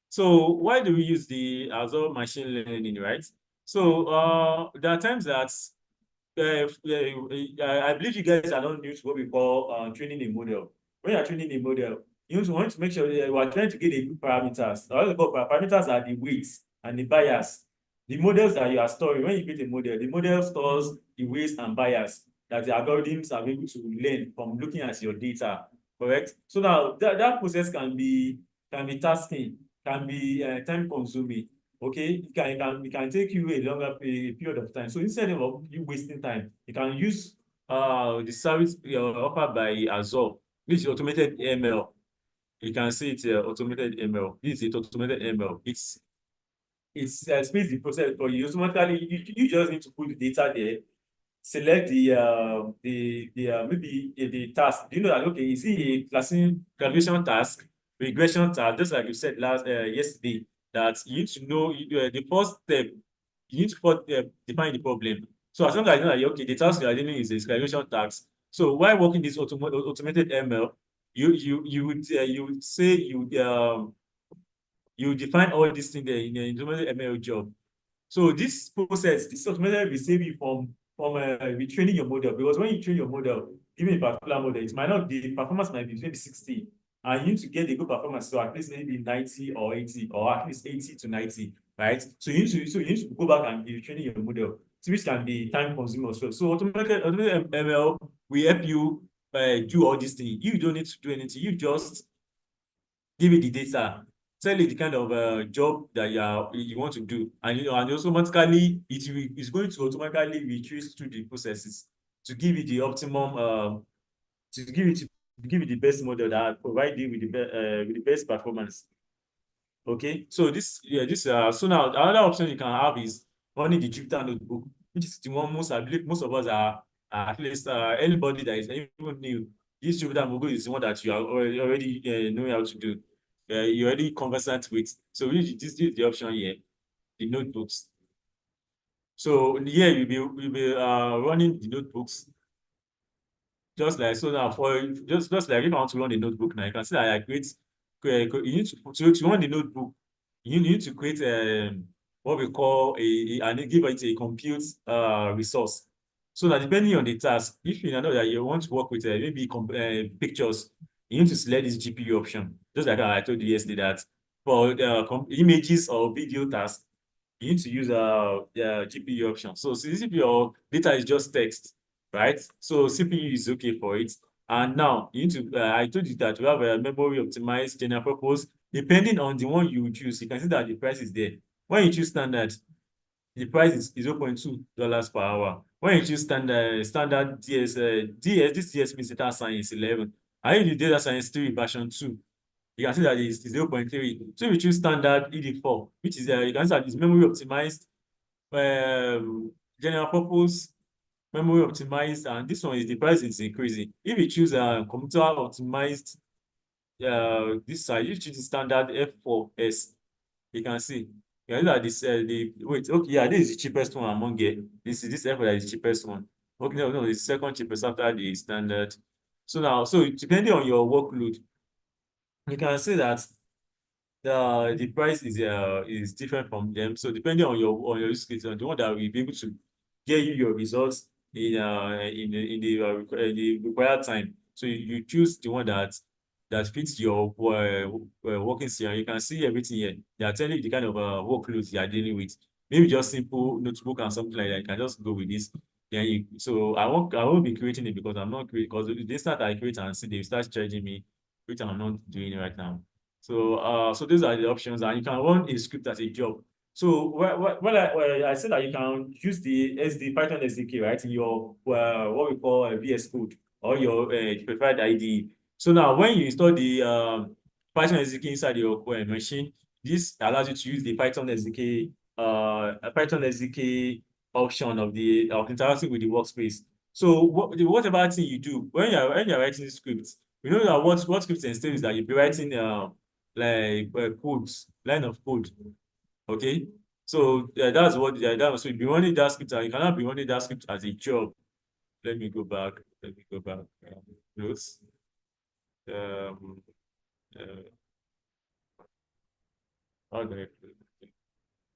So why do we use the Azure machine learning, right? So there are times that I believe you guys are not new to what we call training a model. When you're training a model, want to make sure that you are trying to get a good parameters. What we call parameters are the weights and the bias. The models that you are storing, when you create a model, the model stores the weights and bias that the algorithms are able to learn from looking at your data, correct? So now that process can be tasking, can be time consuming. Okay, it can take you a longer period of time. So instead of you wasting time, you can use the service offered by Azure, which is automated ML. You can see it's automated ML. This is automated ML. It's space the process for you. Automatically, you just need to put the data there, select the maybe the task. Do you know that okay, you see a classification task, regression task, just like you said last yesterday, that you need to know the first step, you need to first define the problem. So as long as you know that okay, the task you are dealing is a classification task. So while working this automated ML, you would say you define all these things there in an automated ML job. So this process, this automated will save you from retraining your model, because when you train your model, given a particular model, it might not the performance might be maybe 60, and you need to get a good performance, so at least maybe 90 or 80, or at least 80 to 90, right? So you need to go back and be training your model, so which can be time consuming as well. So automated ML will help you do all these things. You don't need to do anything. You just give it the data, tell it the kind of job that you want to do, and and also automatically it's going to automatically retrieve through the processes to give it the optimum to give it the best model that provide you with the best performance. Okay, so so now another option you can have is running the Jupyter notebook, which is the one I believe most of us are at least anybody that is even new. This Jupyter notebook is the one that you are already knowing how to do. You're already conversant with. So this is the option here, the notebooks. So here you'll be running the notebooks just like so now for just like if I want to run a notebook now, you can see that I you need to run the notebook, you need to create what we call and give it a compute resource. So that depending on the task, if you know that you want to work with maybe pictures, you need to select this GPU option. Just like I told you yesterday that for images or video tasks, you need to use the GPU option. So since if your data is just text, right? So CPU is okay for it. And now you need to, I told you that we have a memory optimized general purpose. Depending on the one you choose, you can see that the price is there. When you choose standard, the price is $0.2 per hour. When you choose standard this DS means data science 11. I use the data science 3 version 2. You can see that it's 0.3. So if you choose standard ED4, which is you can see that it's memory optimized, general purpose, memory optimized, and this one is the price is increasing. If you choose a computer optimized, this side, you choose the standard F4S, you can see. You can see that this the wait, okay, yeah, this is the cheapest one among it. This F4 that is the cheapest one. Okay, no, the second cheapest after the standard. So now, so depending on your workload, you can see that the price is different from them. So depending on your use case, the one that will be able to get you your results in the required time. So you choose the one that fits your working scenario. You can see everything here. They are telling you the kind of workloads you are dealing with. Maybe just simple notebook and something like that. You can just go with this. So I won't be creating it because I'm not creating, because they start I create and see they start charging me, which I'm not doing it right now. So these are the options, and you can run a script as a job. So when I said that you can use the Python SDK, right, in your what we call a VS Code or your preferred IDE. So now when you install the Python SDK inside your machine, this allows you to use the Python SDK option of interacting with the workspace. So whatever thing you do when you're writing scripts, you know that what scripts instead is that you'll be writing like codes, line of code. Okay. So that's what so if you running that script, you cannot be running that script as a job. Let me go back. Let me go back. Notes. Um, uh, how do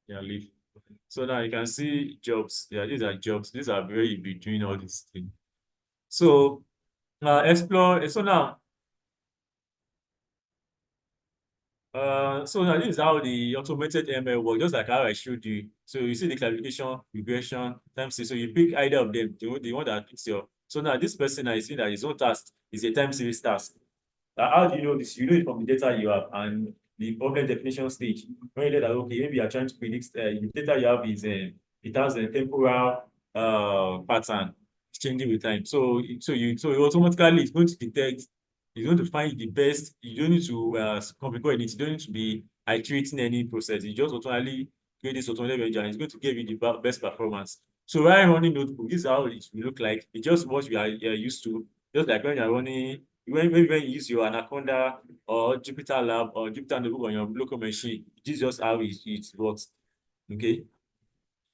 yeah, leave. So now you can see jobs. Yeah, these are jobs. These are where you'll be doing all these things. So explore. So now so now this is how the automated ML works, just like how I showed you. So you see the clarification, regression, time series. So you pick either of them, the one that fits your. So now this person I see that his own task is a time series task. How do you know this? You know it from the data you have and the problem definition stage. When you know that okay, maybe you are trying to predict the data you have is it has a temporal pattern changing with time. So automatically it's going to detect It's going to find the best. You don't need to complicate it. You don't need to be iterating any process. You just automatically create this automated engine. It's going to give you the best performance. So when I'm running notebook, this is how it will look like. It's just what you are used to. Just like when you're running, maybe when you use your Anaconda or Jupyter Lab or Jupyter Notebook on your local machine, this is just how it works. Okay.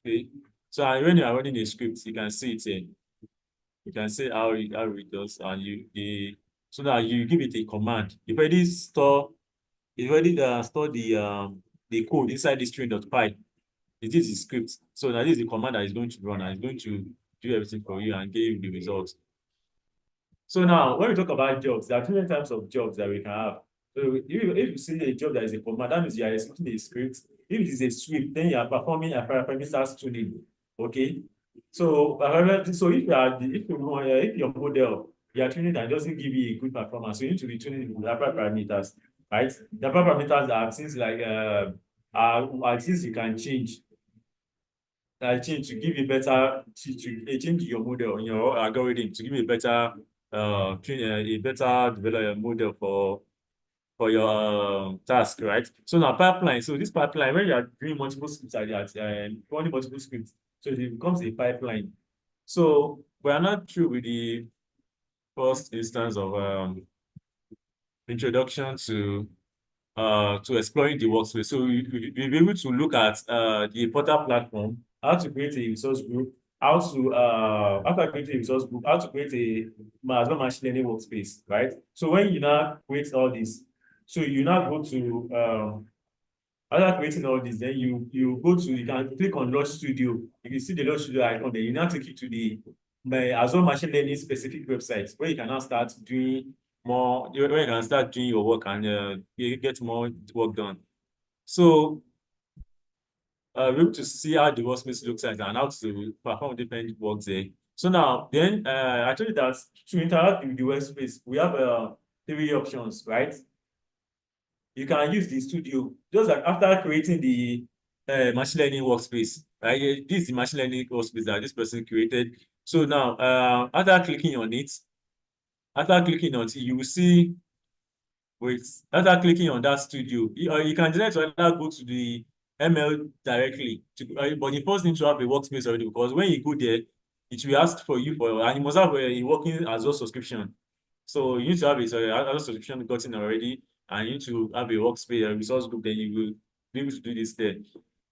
Okay. So when you are running a script, you can see it here. You can see how it does, and so now you give it a command. You've already store the code inside the string.py. It is the script. So now this is the command that is going to run, and it's going to do everything for you and give you the results. So now, when we talk about jobs, there are different types of jobs that we can have. So if you see a job that is a command, that means you are executing a script. If it is a script, then you are performing a parameter tuning. Okay. So, if your model you are tuning that doesn't give you a good performance, so you need to be tuning the upper parameters, right? The upper parameters are things like are things you can change change to give you better change your model in your algorithm to give you a better develop model for your task, right? So now pipeline. So this pipeline, when you are doing multiple scripts running multiple scripts, so it becomes a pipeline. So we are not through with the first instance of introduction to exploring the workspace. So we'll be able to look at the portal platform, how to create a resource group, after creating a resource group, how to create a Azure machine learning workspace, right? So when you now create all this, so you now go to after creating all this, then you can click on Launch Studio. You can see the Launch Studio icon, then you now take you to the Azure machine learning specific website where you can now start doing where you can start doing your work and you get more work done. So we're able to see how the workspace looks like and how to perform different works there. So now, then I told you that to interact with the workspace, we have three options, right? You can use the studio just like after creating the machine learning workspace, right? This is the machine learning workspace that this person created. So now, after clicking on it, you will see. Wait, after clicking on that studio, you can direct to either go to the ML directly, but you first need to have a workspace already because when you go there, it will ask for you and you must have a working Azure subscription. So you need to have Azure subscription gotten already, and you need to have a workspace, a resource group, then you will be able to do this there.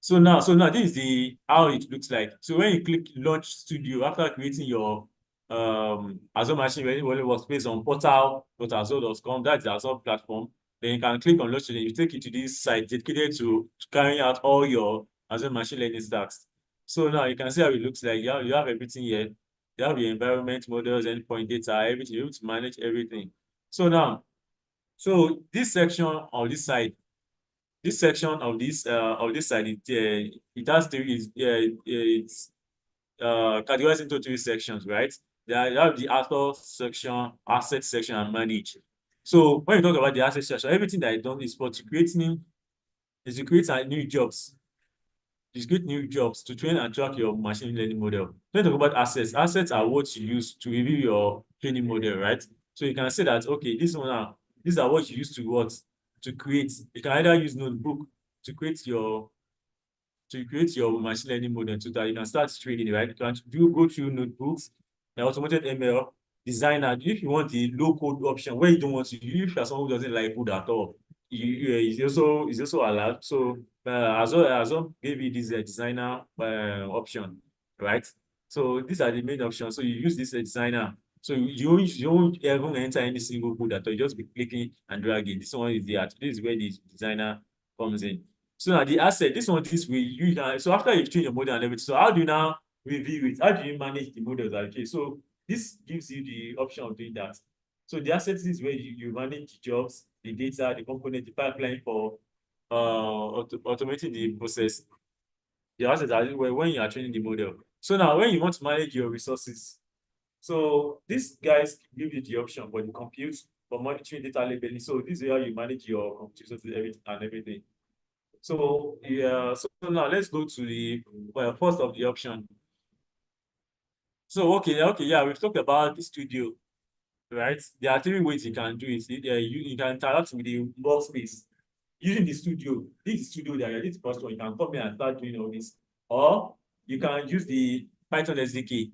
So now this is how it looks like. So when you click Launch Studio after creating your Azure machine when it was based on portal.azure.com, that's the Azure platform. Then you can click on Launch Studio, you take you to this site dedicated to carrying out all your Azure machine learning stacks. So now you can see how it looks like. You have everything here. You have your environment models, endpoint data, everything. You're able to manage everything. So now, so this section of this side, it has it's categorized into three sections, right? You have the author section, asset section, and manage. So when you talk about the asset section, everything that is done is to create new jobs. You create new jobs to train and track your machine learning model. When you talk about assets, assets are what you use to review your training model, right? So you can say that, okay, these are what you use to create. You can either use notebook to create your machine learning model so that you can start training, right? You can go through notebooks, the automated ML designer. If you want the low code option where you don't want to, if you're someone who doesn't like code at all, it's also allowed. So Azure gave you this designer option, right? So these are the main options. So you use this designer. So you won't even enter any single code at all. You just be clicking and dragging. This one is this is where the designer comes in. So now the asset, this way you can. So after you've trained your model and everything, so how do you now review it? How do you manage the models? Okay, so this gives you the option of doing that. So the assets is where you manage the jobs, the data, the component, the pipeline for automating the process. The assets are where when you are training the model. So now when you want to manage your resources, so these guys give you the option for the compute, for monitoring data labeling. So this is how you manage your compute resources and everything. So yeah, so now let's go to the first of the option. So okay, yeah, we've talked about the studio. right? There are three ways you can do it. You can interact with the workspace using the studio. This is studio there. This first one. You can come here and start doing all this. Or you can use the Python SDK.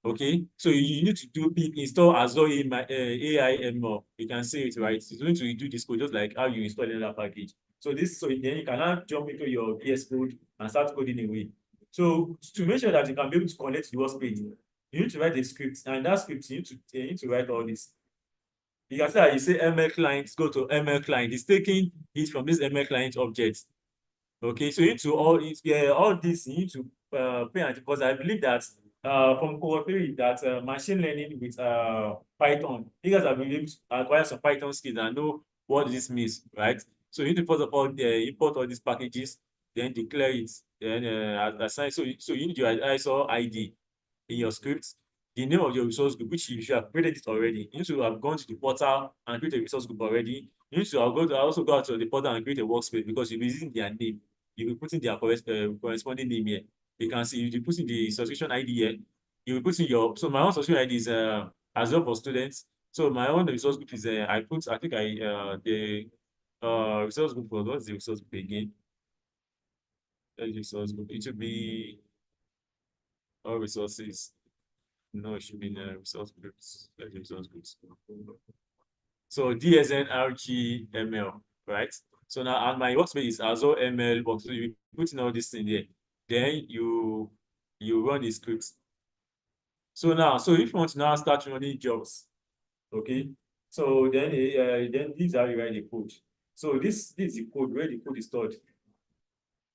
Okay, so you need to install Azure AI ML. You can see it, right? It's going to do this code just like how you install another package. So then you can now jump into your VS Code and start coding away. So to make sure that you can be able to connect to the workspace, you need to write a script, and that script you need to write all this. You can see that you say ML client, go to ML client. It's taking it from this ML client object. Okay, so you need to all this you need to pay attention, because I believe that from Cohort 3 that machine learning with Python, you guys have been able to acquire some Python skills and know what this means, right? So you need to first of all import all these packages, then declare it, then assign. So you need your ISO ID in your script, the name of your resource group, which you should have created it already. You need to have gone to the portal and create a resource group already. You need to have also go out to the portal and create a workspace, because you'll be using their name. You'll be putting their corresponding name here. You can see you put in the subscription ID here. You will put in your, so my own subscription ID is Azure for students. So my own resource group is I think the resource group was, what's the resource group again? The resource group. It should be all resources. No, it should be in resource groups. Resource groups. So DSNRGML, right? So now, and my workspace is Azure ML box. So you put in all this in there. Then you run the scripts. So now, so if you want to now start running jobs, okay. So then these are you write the code. So this is the code where the code is stored.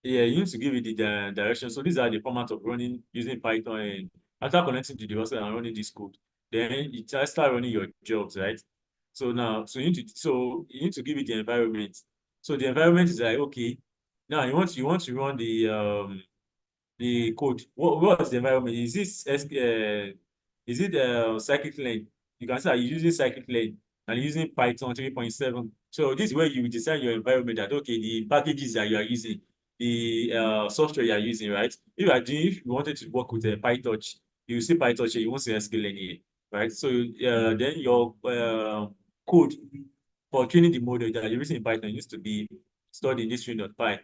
Yeah, you need to give it the direction. So these are the format of running using Python, and after connecting to the website and running this code, then you just start running your jobs, right? So now, so you need to give it the environment. So the environment is like, okay, now you want to run the code. What is the environment? Is it scikit-learn? You can say you're using scikit-learn and using Python 3.7. So this is where you design your environment, that okay, the packages that you are using, the software you are using, right? If you wanted to work with PyTorch, you see PyTorch here, you won't see sklearn here, right? So then your code for training the model that you're using in Python used to be stored in this string.py.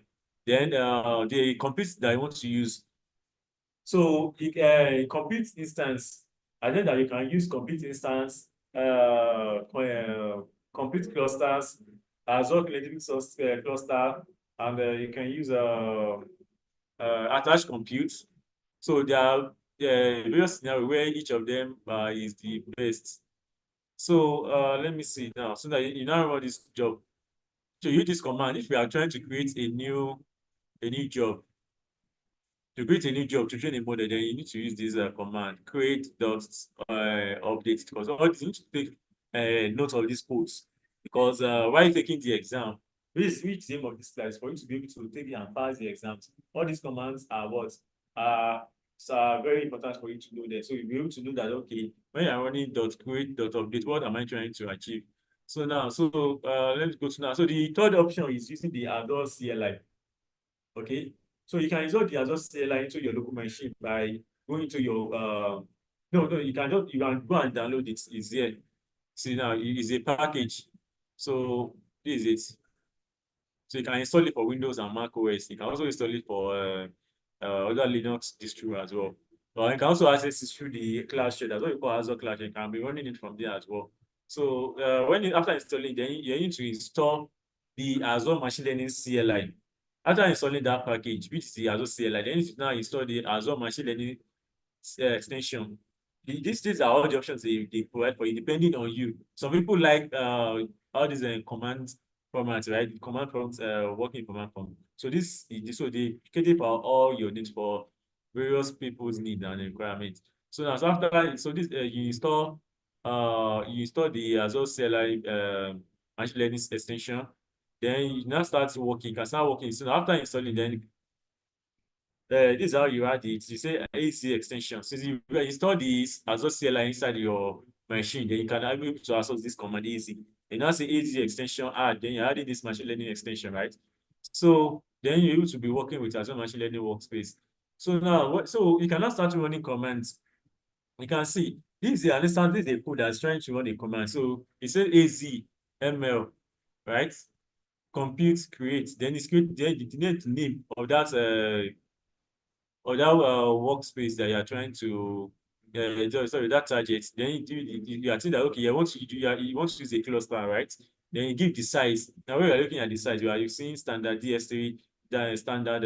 Then the compute that you want to use, so complete instance, I think that you can use complete instance, complete clusters, Azure Kinetic source cluster, and you can use attached compute. So there are various scenarios where each of them is the best. So let me see now. So that you now run this job. So use this command if we are trying to create a new job. To create a new job to train a model, then you need to use this command create dot update, because all this you need to take note of these codes, because while taking the exam, which aim of this class for you to be able to take it and pass the exams. All these commands are what are very important for you to know there. So you'll be able to know that okay, when you're running dot create dot update, what am I trying to achieve? So now, let's go to now. So the third option is using the Azure CLI. Okay, so you can install the Azure CLI into your local machine by going to your no, you can go and download it. It's here. See now, it is a package. So this is it. So you can install it for Windows and Mac OS. You can also install it for other Linux distro as well. But you can also access it through the cloud share. That's what you call Azure Cloud. You can be running it from there as well. So after installing, then you need to install the Azure Machine Learning CLI. After installing that package, which is the Azure CLI, then you now install the Azure Machine Learning extension. These are all the options they provide for you, depending on you. Some people like all these command formats, right? Command prompts, working command prompt. So so they cater for all your needs, for various people's needs and requirements. So now, so after so this you install the Azure CLI machine learning extension. Then you now start working. You can start working. So after installing, then this is how you add it. You say AC extension. Since you install this Azure CLI inside your machine, then you can be able to access this command easy. And now say AZ extension add, then you're adding this machine learning extension, right? So then you're able to be working with Azure machine learning workspace. So now, so you can now start running commands. You can see This is an instance, this is a code that's trying to run a command. So it says AZML, right? Compute, create. Then it's create the name of that workspace that you are trying to sorry, that target. Then you are saying that okay, you want to use a cluster, right? Then you give the size. Now when you are looking at the size, you are using standard DS3, the standard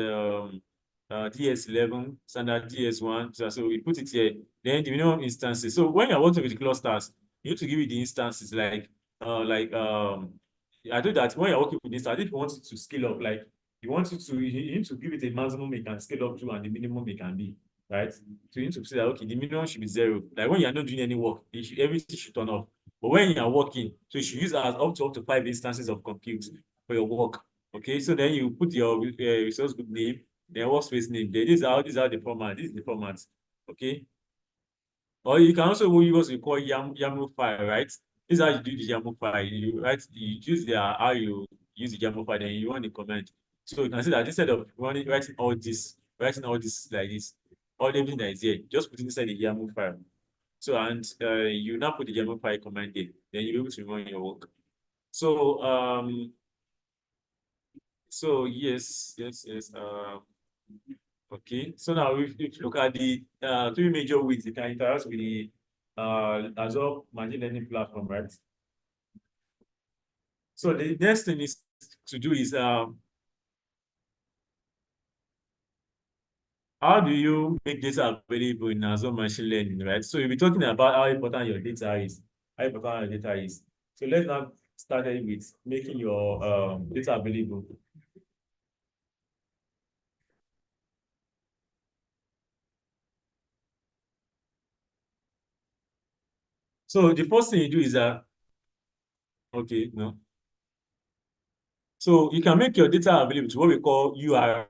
DS11, standard DS1. So we put it here. Then the minimum instances. So when you're working with clusters, you need to give it the instances like I do that when you're working with instance, if you want it to scale up, like you need to give it a maximum it can scale up to and the minimum it can be, right? So you need to say that okay, the minimum should be 0. Like when you're not doing any work, everything should turn off. But when you're working, so you should use as up to 5 instances of compute for your work. Okay, so then you put your resource group name, then workspace name. Then these are the format. This is the format. Okay. Or you can also use what we call YAML file, right? This is how you do the YAML file. You use how you use the YAML file, then you run the command. So you can see that instead of writing all this like this, all everything that is here, just put it inside the YAML file. So and you now put the YAML file command there, then you'll be able to run your work. So yes. Okay, so now if you look at the three major ways you can interact with the Azure machine learning platform, right? So the next thing is to do is how do you make data available in Azure machine learning, right? So you'll be talking about how important your data is, how important your data is. So let's now start with making your data available. So the first thing you do is okay, no. So you can make your data available to what we call URL.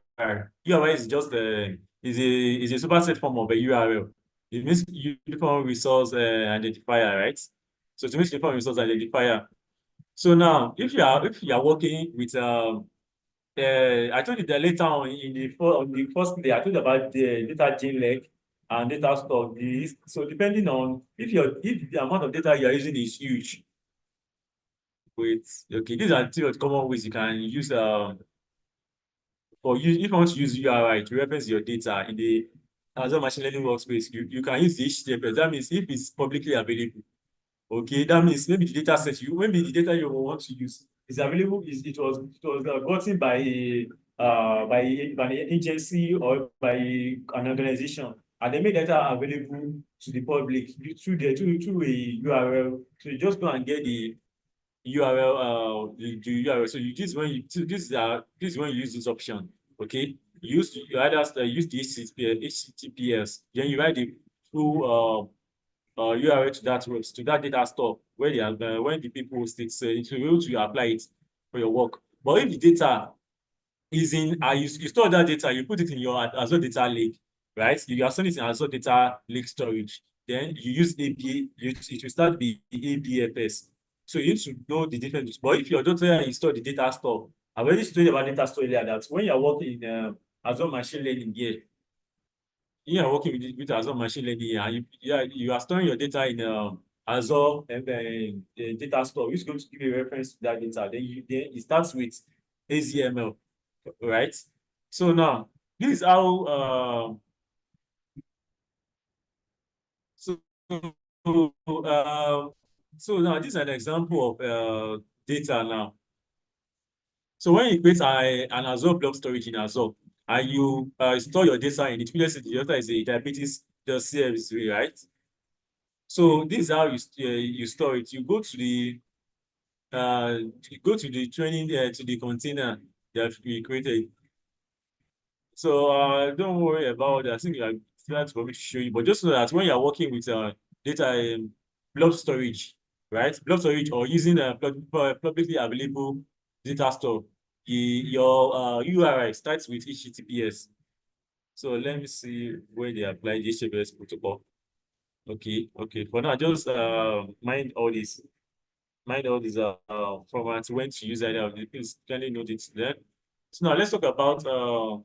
URL is just is a superset form of a URL. It means uniform resource identifier, right? So it means uniform resource identifier. So now, if you are working with I told you that later on the first day I told you about the data chain leg and data store. So depending on if the amount of data you are using is huge, wait, okay, these are two of the common ways you can use if you want to use URI to reference your data in the Azure machine learning workspace, you can use the HTTPS. That means if it's publicly available, okay, that means maybe the data set maybe the data you want to use is available. It was gotten by an agency or by an organization, and they made data available to the public through a URL. So you just go and get the URL, the URL. So you this when you so this is when you use this option. Okay, you either use the HTTPS, then you write the full URL to that data store where they are when the people state so it will be able to apply it for your work. But if the data is in you store that data, you put it in your Azure data lake, right? You are storing it in Azure data lake storage. Then you use APA, it will start the APFS. So you need to know the difference. But if your data is stored the data store, I've already told you about data store earlier that when you're working in Azure machine learning here, you are working with Azure machine learning and you are storing your data in Azure data store, which is going to give you a reference to that data. Then it starts with AZML, right? So now this is how so uh, so now this is an example of data now. So when you create an Azure blob storage in Azure and you store your data in it, previously the data is a diabetes.csv, right? So this is how you store it. You go to the training to the container that we created. So don't worry about that. I think that's for me to show you. But just so that when you're working with data blob storage, right? Blob storage or using a publicly available data store, your URI starts with HTTPS. So let me see where they apply the HTTPS protocol. Okay. For now, just mind all these formats when to use either of the things. Kindly note it there. So now let's talk about so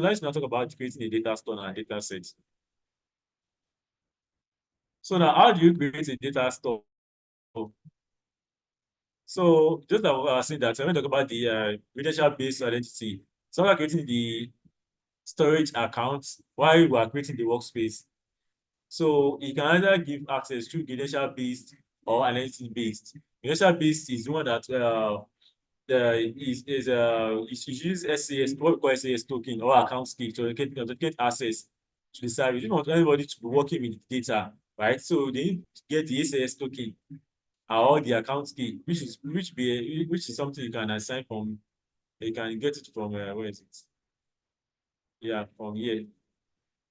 let's now talk about creating a data store and a data set. So now, how do you create a data store? So just like I was saying that when we talk about the credential-based identity, so we're creating the storage accounts while we are creating the workspace. So you can either give access through credential-based or identity-based. Credential-based is the one that is use SAS, what we call SAS token or account key to authenticate access to the service. You don't want anybody to be working with data, right? So they need to get the SAS token or the account key, which is something you can assign from. You can get it from where is it? Yeah, from here.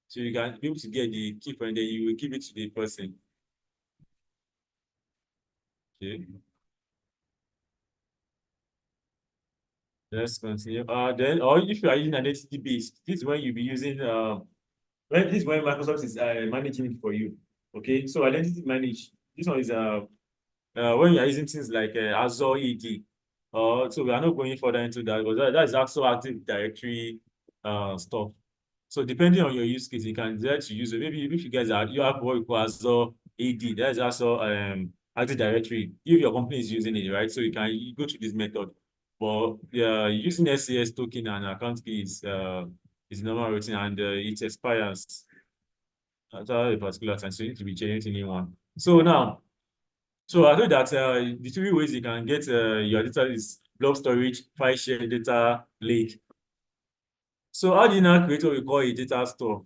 So you can be able to get the key and then you will give it to the person. Okay, let's continue. Then or if you are using identity based, this is when you'll be using this is when Microsoft is managing it for you. Okay, so identity manage. This one is when you are using things like Azure AD. So we are not going further into that, but that is also Active Directory stuff. So depending on your use case, you can decide to use it. Maybe if you have what we call Azure AD, that is also Active Directory. If your company is using it, right? So you go to this method. But using SAS token and account key is normal routine and it expires after a particular time. So you need to be generating new one. So now, so I know that the three ways you can get your data is block storage, file share, data lake. So how do you now create what we call a data store?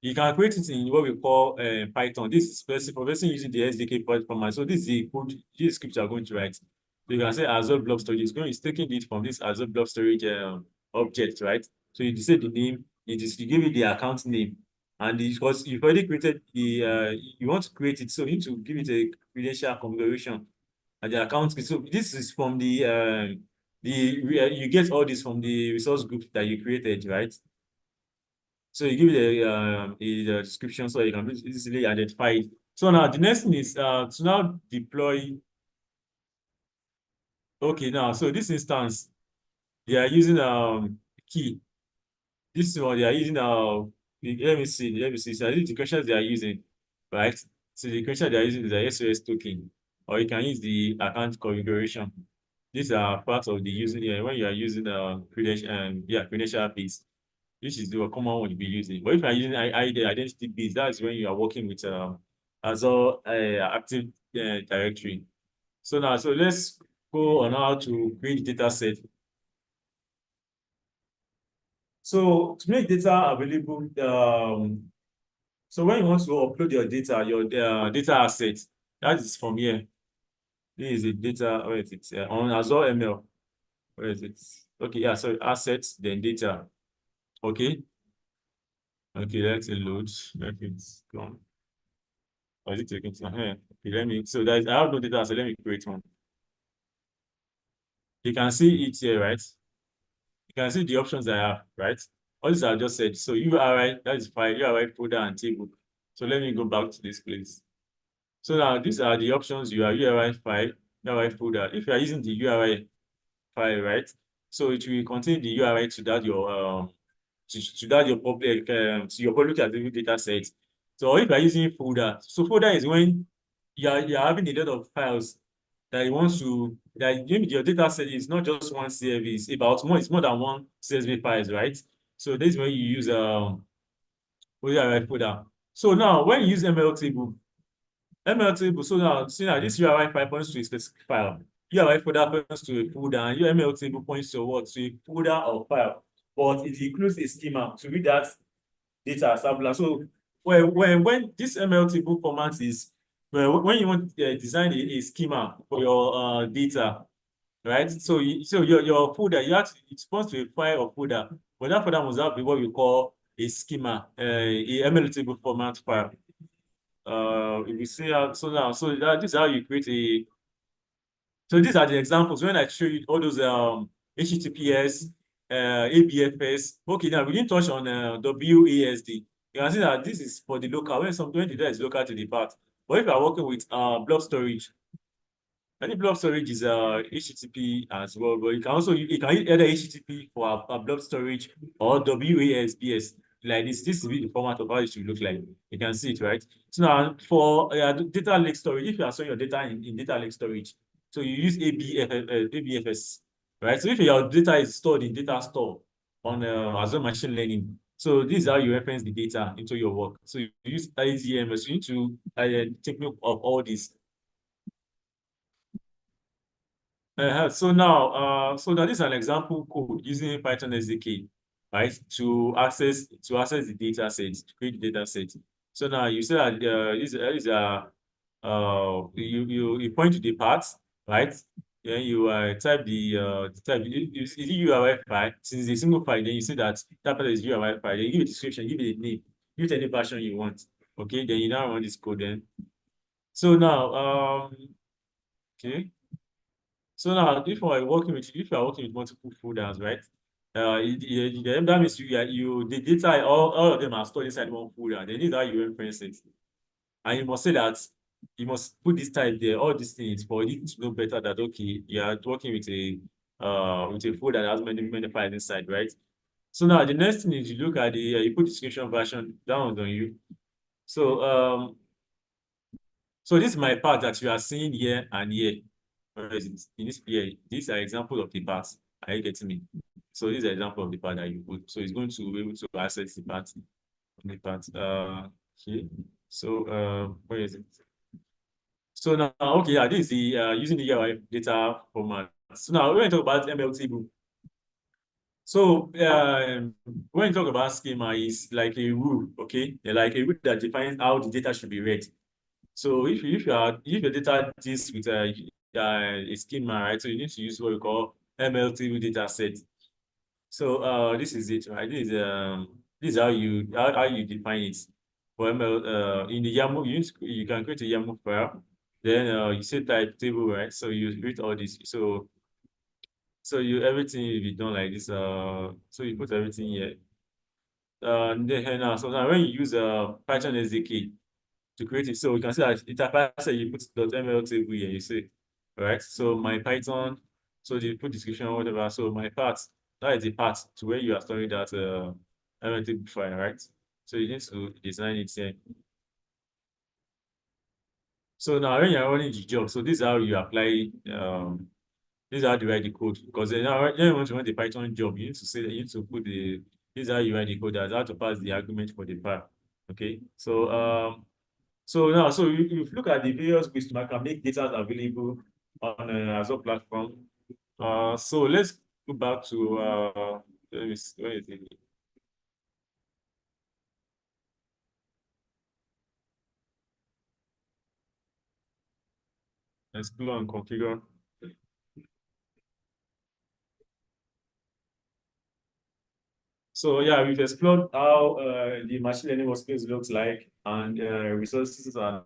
You can create it in what we call Python. This is specific for person using the SDK format. So this is the code, this script you are going to write. So you can say Azure Blob Storage. It's taking it from this Azure Blob Storage object, right? So you say the name, you give it the account name, and because you've already created the you want to create it, so you need to give it a credential configuration and the account. So this is from you get all this from the resource group that you created, right? So you give it a description so you can easily identify it. So now the next thing is to now deploy. Okay, now so this instance they are using key. This one they are using let me see. So these the questions they are using, right? So the question they are using is the SOS token, or you can use the account configuration. These are part of the using when you are using credential based. This is the common one you'll be using. But if you're using ID identity based, that's when you are working with Azure Active Directory. So let's go on how to create data set. So to make data available, so when you want to upload your data, your data asset, that is from here. This is the data, where is it? On Azure ML. Where is it? Okay, yeah, so assets, then data. Okay. Okay, let's load. Let it come. Or is it taking time? Okay, let me. So I have no data, so let me create one. You can see it here, right? You can see the options I have, right? All these are just said. So URI, that is file, URI folder and table. So let me go back to this place. So now these are the options you are URI file, URI folder. If you are using the URI file, right? So it will contain the URI to that your public available data set. So if you are using folder, so folder is when you're having a lot of files that you want to that your data set is not just one CSV, it's more than one CSV files, right? So this is when you use folder. So now when you use ML table, so now see now this URI file points to a specific file. URI folder points to a folder, and your ML table points to what? To a folder or file. But it includes a schema to read that data assembler. So when this ML table format is when you want to design a schema for your data, right? So your folder it's supposed to be a file or folder, but that folder must have what we call a schema, a ML table format file. If you see how this is how you create a. So these are the examples when I show you all those HTTPS, ABFS. Okay, now we didn't touch on WASD. You can see that this is for the local when the data is local to the path. But if you are working with blob storage, any blob storage is HTTP as well. But you can use either HTTP for a blob storage or WASDs. like this. This will be the format of how it should look like. You can see it, right? So now for data lake storage, if you are storing your data in data lake storage, so you use ABFS, right? So if your data is stored in data store on Azure machine learning, so this is how you reference the data into your work. So you use IZMS. You need to take note of all this. So now this is an example code using Python SDK, right, to access the data set, to create the data set. So now you say that these are you point to the path, right? Then you type the type is it URL file. Since it's a single file, then you say that that part is URL file. Then you give it a description, give it a name, give it any version you want. Okay, then you now run this code. Then so now okay. So now, if you are working with multiple folders, right? That means the data, all of them are stored inside one folder. Then this is how you reference it, and you must say that you must put this type there, all these things for you to know better that okay, you are working with a folder that has many files inside, right? So now the next thing is you look at the you put description version down on you. So so this is my part that you are seeing here and here. Where is it? In this here, these are example of the parts. Are you getting me? So this is an example of the part that you put. So it's going to be able to access the part. Here. So where is it? So now, okay, yeah, this is the using the UI data format. So now we're going to talk about ML table. So when you talk about schema, it's like a rule, okay? Like a rule that defines how the data should be read. So if your data deals with a schema, right? So you need to use what we call MLTV data set. So this is it, right? This is how you define it. For ML in the YAML, you can create a YAML file. Then you say type table, right? So you create all this. So you everything will be done like this. So you put everything here. So now when you use Python SDK to create it. So you can see that interface you put .ml table here, you see, right? So my Python, so you put description or whatever. So my part, that is the part to where you are storing that ML table file, right? So you need to design it here. So now when you're running the job, so this is how you apply this is how you write the code. Because now when you want to run the Python job, you need to say that you need to put this is how you write the code, that's how to pass the argument for the file. Okay. So if you look at the various ways to make data available on Azure platform. So let's go back to let me see, where is it? Explore and configure. So yeah, we've explored how the machine learning workspace looks like and resources and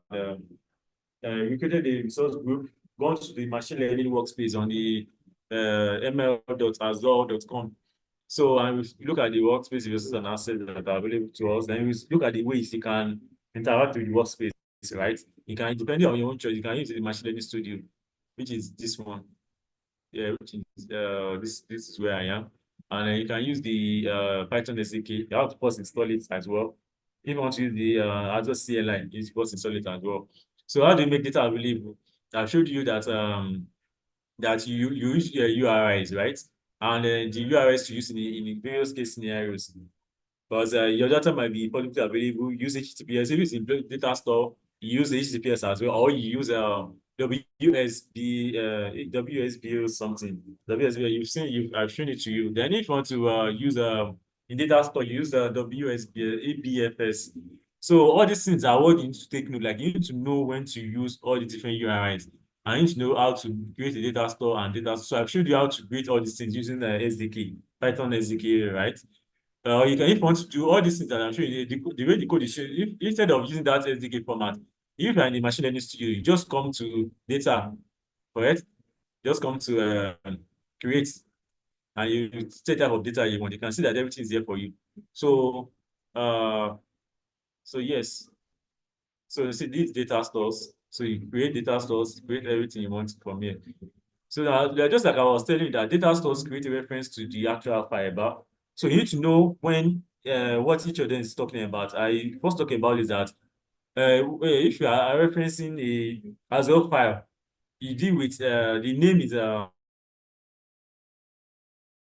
we created a resource group, gone to the machine learning workspace on the ml.azure.com. So and we look at the workspace resources and assets that are available to us. Then we look at the ways you can interact with the workspace, right? You can, depending on your own choice, you can use the machine learning studio, which is this one. Yeah, which is this is where I am. And you can use the Python SDK. You have to first install it as well. If you want to use the Azure CLI, you first install it as well. So how do you make data available? I showed you that you use your URIs, right? And the URIs to use in the various case scenarios. Because your data might be publicly available, use HTTPS. If it's in data store, you use HTTPS as well, or you use WSB, WSB or something. WSB, I've shown it to you. Then if you want to use in data store, you use WSB, ABFS. So all these things are what you need to take note. Like you need to know when to use all the different URIs. I need to know how to create a data store and data. So I've showed you how to create all these things using the SDK, Python SDK, right? You can, if you want to do all these things that I'm showing you, the way the code is shown, if instead of using that SDK format, if you're in the machine learning studio, you just come to data, correct? Just come to create, and you set type of data you want. You can see that everything is there for you. So, uh, so yes. So you see these data stores. So you create data stores, create everything you want from here. So now, just like I was telling you that data stores create a reference to the actual fiber. So you need to know when what each of them is talking about. I first talk about is that if you are referencing a Azure file, you deal with the name is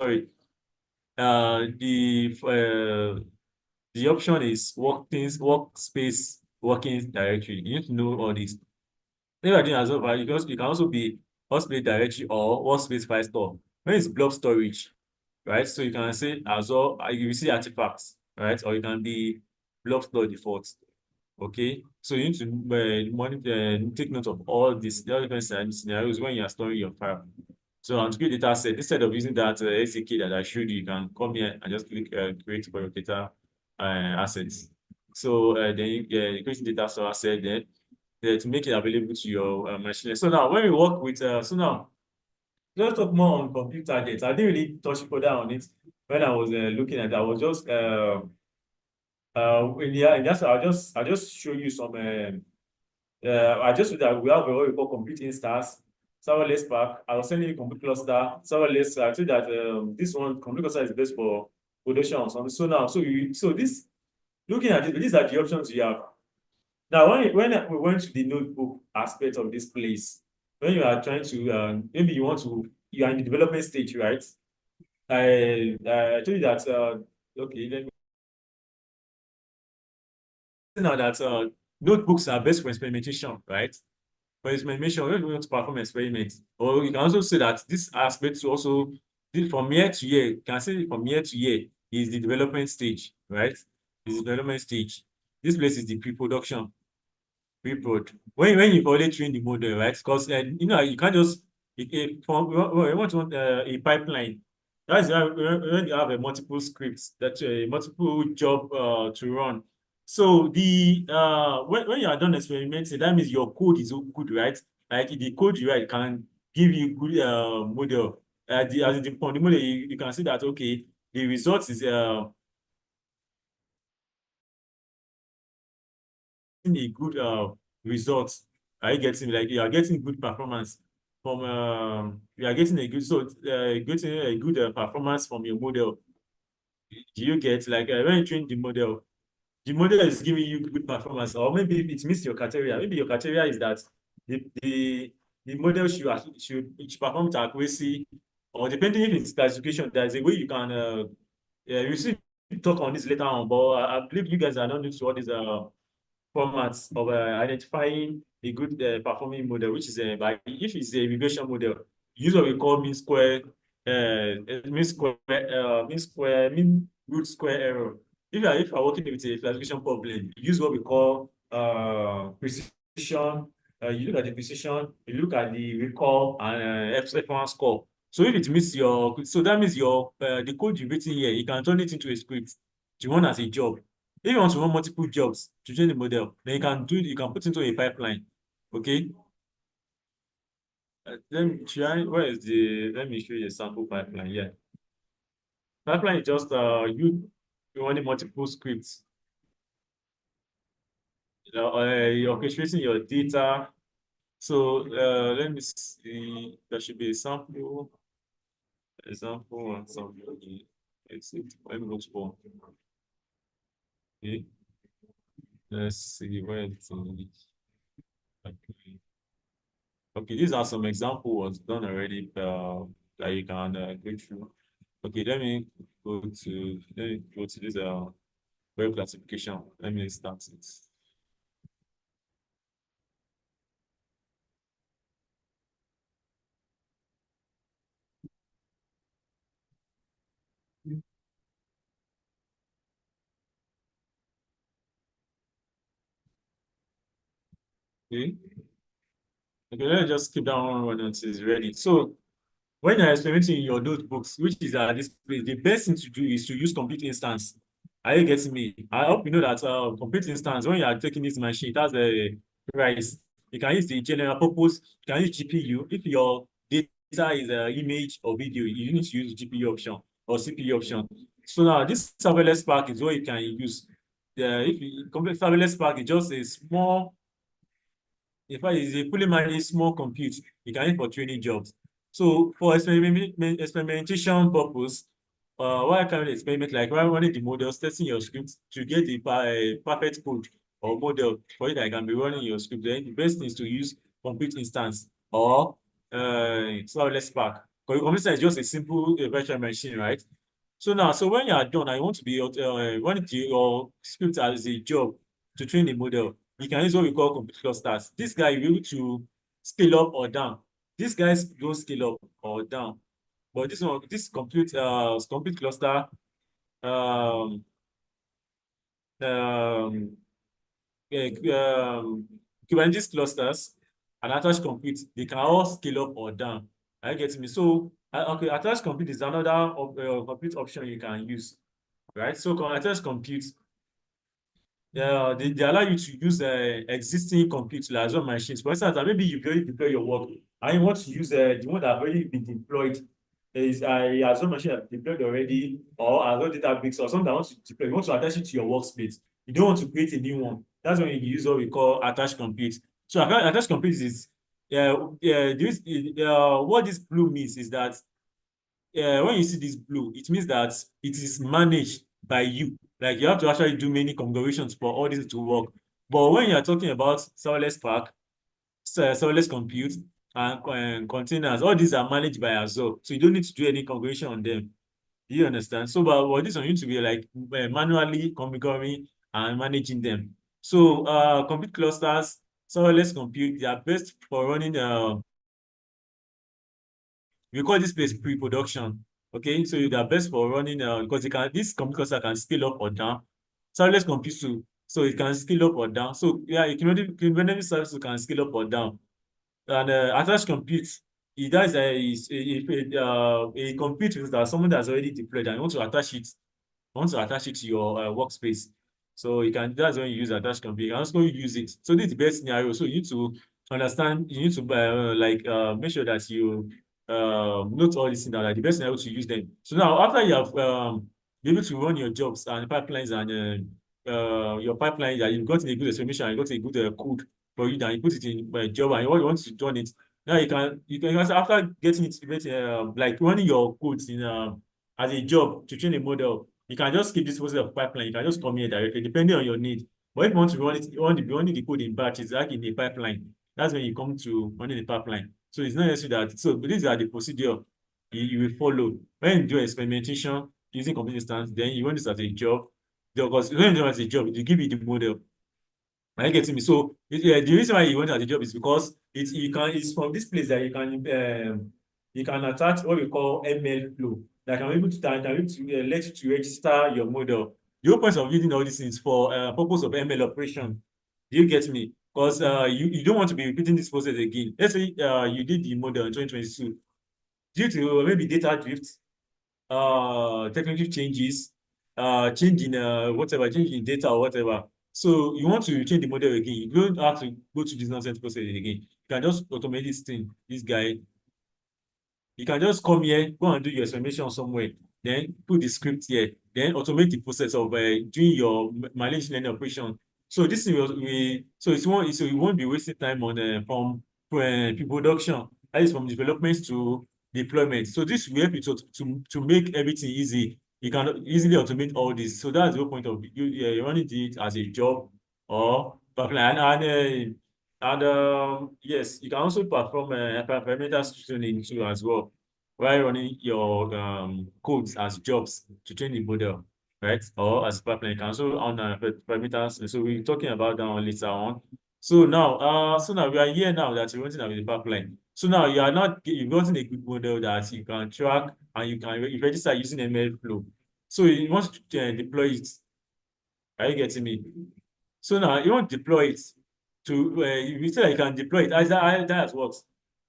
sorry the option is workspace working directory. You need to know all this. If you are doing Azure file, you can also be workspace directory or workspace file store. When it's blob storage, right? So you can say Azure, you will see artifacts, right? Or you can be blob store default. Okay, so you need to monitor, take note of all these different scenarios when you are storing your file. So on to create data set, instead of using that SDK that I showed you, you can come here and just click create for your data assets. So then create data store asset then to make it available to your machine. So now when we work with, so now let's talk more on computer data. I didn't really touch further on it when I was looking at it. I was just I'll just show you some I just said that we have what we call complete instance, serverless pack. I was sending you complete cluster, serverless. I told that this one complete cluster is best for production or something. So now, so this looking at it, these are the options you have. Now, when we went to the notebook aspect of this place, when you are trying to maybe you are in the development stage, right? I told you that okay, let me now that notebooks are best for experimentation, right? For experimentation, when you want to perform experiments, or you can also say that this aspect to also from year to year, you can say from year to year is the development stage, right? Is the development stage. This place is the pre-production. Report. When you've already trained the model, right? Because you know you can't just from you want a pipeline. That's why when you have a multiple scripts that multiple job to run. So the when you are done experimenting, that means your code is good, right? Like the code you write can give you good model. As the from the model, you can see that okay, the result is a good result. Are you getting like you are getting good performance from you are getting a good getting a good performance from your model. Do you get like when you train the model is giving you good performance, or maybe it meets your criteria. Maybe your criteria is that the model should perform to accuracy, or depending if it's classification, there's a way you can yeah, you see talk on this later on, but I believe you guys are not used to all these formats of identifying a good performing model, which is if it's a regression model, use what we call mean root square error. If you are working with a classification problem, use what we call precision. You look at the precision, you look at the recall and F1 score. So if it meets so that means the code you've written here, you can turn it into a script to run as a job. If you want to run multiple jobs to train the model, then you can put into a pipeline. Okay. Let me show you a sample pipeline. Yeah. Pipeline is just you running multiple scripts. You're orchestrating your data. So let me see. There should be a sample, example, and sample. Let me look for. Okay. Let's see where it's okay. Okay, these are some examples done already that you can go through. Okay, let me go to this web classification. Let me start it. Okay, okay, let's just keep that one running until it's ready. So when you're experimenting in your notebooks, which is at this place, the best thing to do is to use complete instance. Are you getting me? I hope you know that complete instance, when you are taking this machine, it has a price. You can use the general purpose, you can use GPU. If your data is image or video, you need to use GPU option or CPU option. So now this serverless pack is what you can use. If you complete serverless pack is just a small, in fact, it's a fully managed small compute. You can use for training jobs. So for experimentation purpose, why can't experiment like while running the models, testing your script to get the perfect code or model for it that can be running your script. Then the best thing is to use complete instance or serverless Spark. Because complete instance is just a simple virtual machine, right? So now, so when you are done, I want to be running your script as a job to train the model. You can use what we call complete clusters. This guy will be able to scale up or down. These guys don't scale up or down. But this one, this complete cluster, um, um, Kubernetes clusters and attached compute, they can all scale up or down. Are you getting me? So, okay, attached compute is another complete option you can use, right? So, attached compute they allow you to use existing compute like Azure machines. For instance, maybe you've already deployed your work and you want to use the one that have already been deployed. Is Azure machine that deployed already or Azure database or something that wants to deploy. You want to attach it to your workspace. You don't want to create a new one. That's when you use what we call attached compute. So attached compute is what this blue means is that when you see this blue, it means that it is managed by you. Like you have to actually do many configurations for all this to work. But when you are talking about serverless Spark, serverless compute, and containers, all these are managed by Azure. So you don't need to do any configuration on them. Do you understand? So, but this one you need to be like manually configuring and managing them. So, compute clusters, serverless compute, they are best for running we call this place pre-production. Okay, so they are best for running because they can this computer can scale up or down. Serverless compute too, so it can scale up or down. So yeah, Kubernetes service can scale up or down. And attached compute, that is a compute that someone that's already deployed and you want to attach it to your workspace. So you can that's when you use attached compute. You can also use it. So this is the best scenario. So you need to understand, you need to make sure that you note all these things down, like the best scenario to use them. So now after you have be able to run your jobs and pipelines and your pipeline that you've gotten a good explanation, you got a good code for you, that you put it in job and you want to run it. Now you can after getting it like running your codes in as a job to train a model, you can just skip this process of pipeline. You can just come here directly, depending on your need. But if you want to run it, you want to be running the code in batches, like in the pipeline. That's when you come to running the pipeline. So it's not necessary that. So these are the procedure you will follow when you do experimentation using complete instance. Then you run this as a job. Because when you do it as a job, you give you the model. Are you getting me? So the reason why you want at the job is because it's from this place that you can attach what we call ML flow that can be able to let you to register your model. The whole point of using all these things for purpose of ML operation. Do you get me? Because you don't want to be repeating this process again. Let's say you did the model in 2022 due to maybe data drift, technical changes, change in whatever, change in data or whatever. So you want to change the model again. You don't have to go through this nonsense process again. You can just automate this thing, this guy. You can just come here, go and do your explanation somewhere, then put the script here, then automate the process of doing your machine learning operation. So this thing so you won't be wasting time on from pre-production, that is from development to deployment. So this will help you to make everything easy. You can easily automate all this. So that's the whole point of you running it as a job or pipeline. And yes, you can also perform parameter tuning too as well while running your codes as jobs to train the model, right? Or as pipeline, you can also on parameters. So we're talking about that one later on. So now we are here now that you're running with the pipeline. So now you've gotten a good model that you can track and you register using ML flow. So you want to deploy it. Are you getting me? So now you want to deploy it to you say you can deploy it either as what?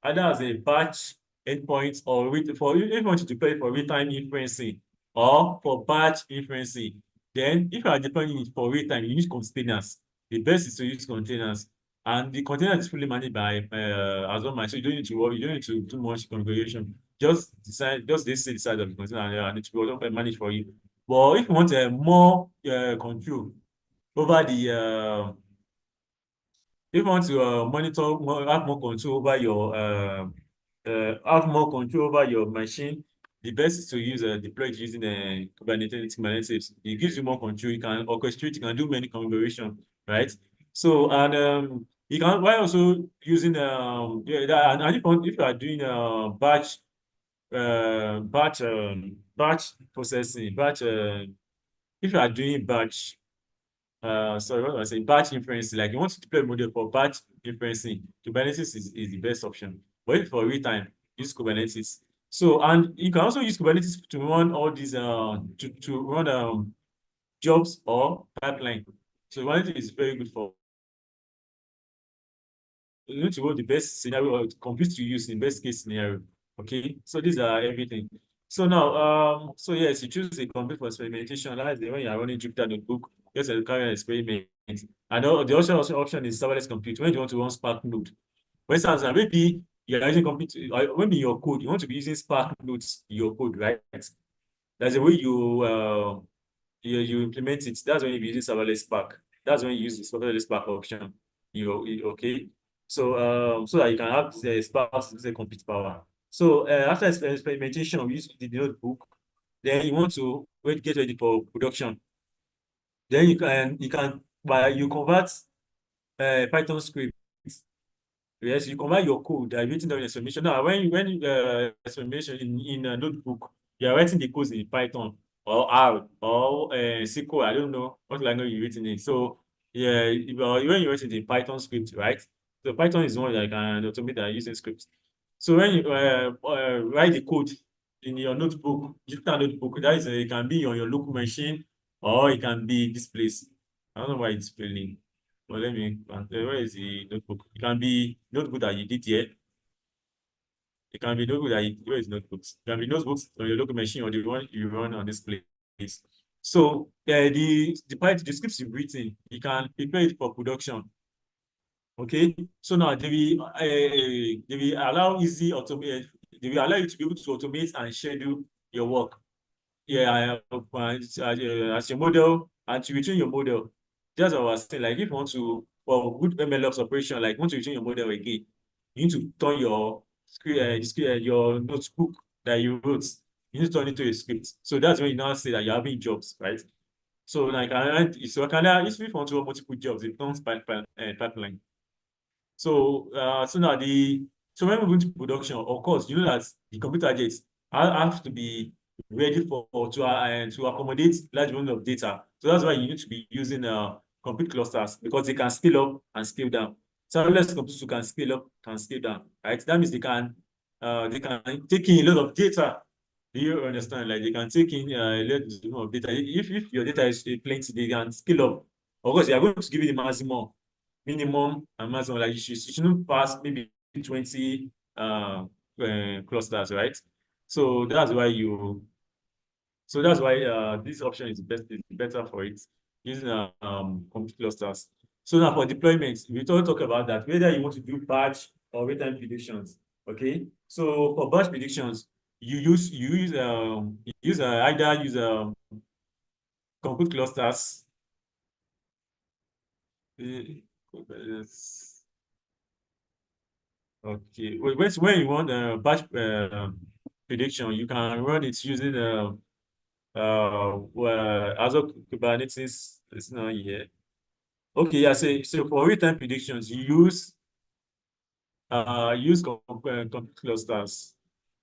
Either as a batch endpoint or if you want to deploy it for real-time inferencing or for batch inferencing. Then if you are deploying it for real-time, you use containers. The best is to use containers. And the container is fully managed by Azure Mine, so you don't need to worry, you don't need to do much configuration. Just decide of the container and it will manage for you. But if you want more control over the if you want to have more control over your have more control over your machine, the best is to use deploy it using Kubernetes. It gives you more control. You can orchestrate. You can do many configurations, right? So and you can while also using and if you are doing batch processing, if you are doing sorry, what was I saying? Batch inferencing. Like you want to deploy a model for batch inferencing, Kubernetes is the best option. But if for real time, use Kubernetes. So and you can also use Kubernetes to run all these to run jobs or pipeline. So Kubernetes is very good for you need to go the best scenario or complete to use in best case scenario. Okay, so these are everything. So now, so yes, you choose a complete for experimentation. That's the when you are running Jupyter notebook, just a carry an experiment. And the also option is serverless compute when you want to run Spark node. For instance, maybe you're using compute, maybe your code, you want to be using Spark nodes in your code, right? That's the way you implement it. That's when you be using serverless Spark. That's when you use the serverless Spark option. Okay. So so that you can have the Spark the compute power. So after experimentation, we use the notebook. Then you want to get ready for production. Then you can you convert Python script. Yes, you convert your code that written down in explanation. Now, when explanation in a notebook, you are writing the codes in Python or R or SQL. I don't know what language you're written in. So yeah, when you write it in Python script, right? So Python is one that I can automate that using scripts. So when you write the code in your notebook, digital notebook, that is it can be on your local machine or it can be this place. I don't know why it's failing. Well, let me, where is the notebook? It can be notebook that you did here. It can be notebook that you, where is notebooks? It can be notebooks on your local machine or the one you run on this place. So the scripts you've written, you can prepare it for production. Okay. So now they will allow easy automate. They will allow you to be able to automate and schedule your work. Yeah, as your model and to retrain your model. That's what I was saying. Like if you want to, for good MLOps operation, like want to retrain your model again, you need to turn your your notebook that you wrote, you need to turn it into a script. So that's when you now say that you're having jobs, right? So like I can if you want to run multiple jobs, it becomes pipeline. So now so when we go into production, of course, you know that the computer jets have to be ready to accommodate large volume of data. So that's why you need to be using compute clusters because they can scale up and scale down. Serverless computers can scale up, can scale down, right? That means they can take in a lot of data. Do you understand? Like they can take in a lot of data. If your data is plenty, they can scale up. Of course, they are going to give you the maximum minimum and maximum. Like you shouldn't pass maybe 20 clusters, right? So that's why this option is better for it using compute clusters. So now for deployment, we talk about that whether you want to do batch or real-time predictions. Okay, so for batch predictions, you use either use compute clusters. uh, Okay. When you want a batch prediction, you can run it using Azure Kubernetes. It's not here. Okay, yeah. So for real-time predictions, you use compute clusters.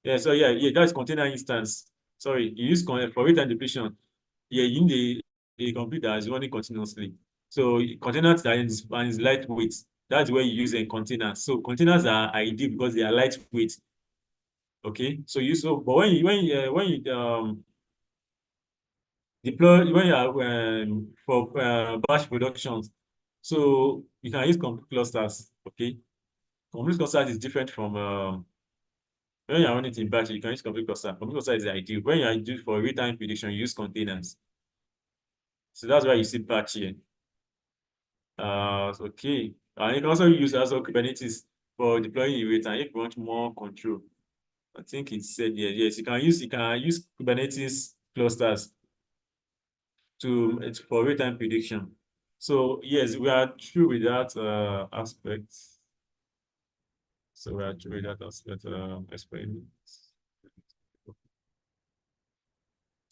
Yeah. So yeah, that's container instance. Sorry, you use for real-time prediction. Yeah, you need a computer that is running continuously. So containers that is lightweight. That's where you use a container. So containers are ideal because they are lightweight. Okay, so but when you deploy when you are for batch productions, so you can use complete clusters. Okay, complete clusters is different from when you are running it in batch. You can use complete cluster. Complete cluster is ideal. When you are doing for real time prediction, you use containers. So that's why you see batch here. Okay, and you can also use also Kubernetes for deploying in real time if you want more control. I think it said here. Yes, you can use Kubernetes clusters to for real-time prediction. So yes, we are through with that aspect. So we are through with that aspect experiment.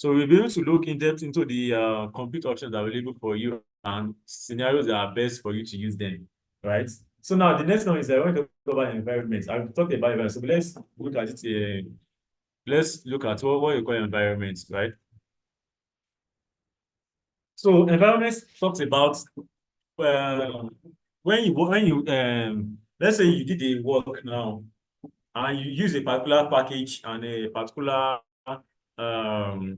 So we'll be able to look in depth into the compute options available for you and scenarios that are best for you to use them, right? So now the next one is I want to talk about environment. I've talked about environment, so let's look at it. Let's look at what you call environment, right? So environment talks about uh, when you let's say you did a work now and you use a particular package and a particular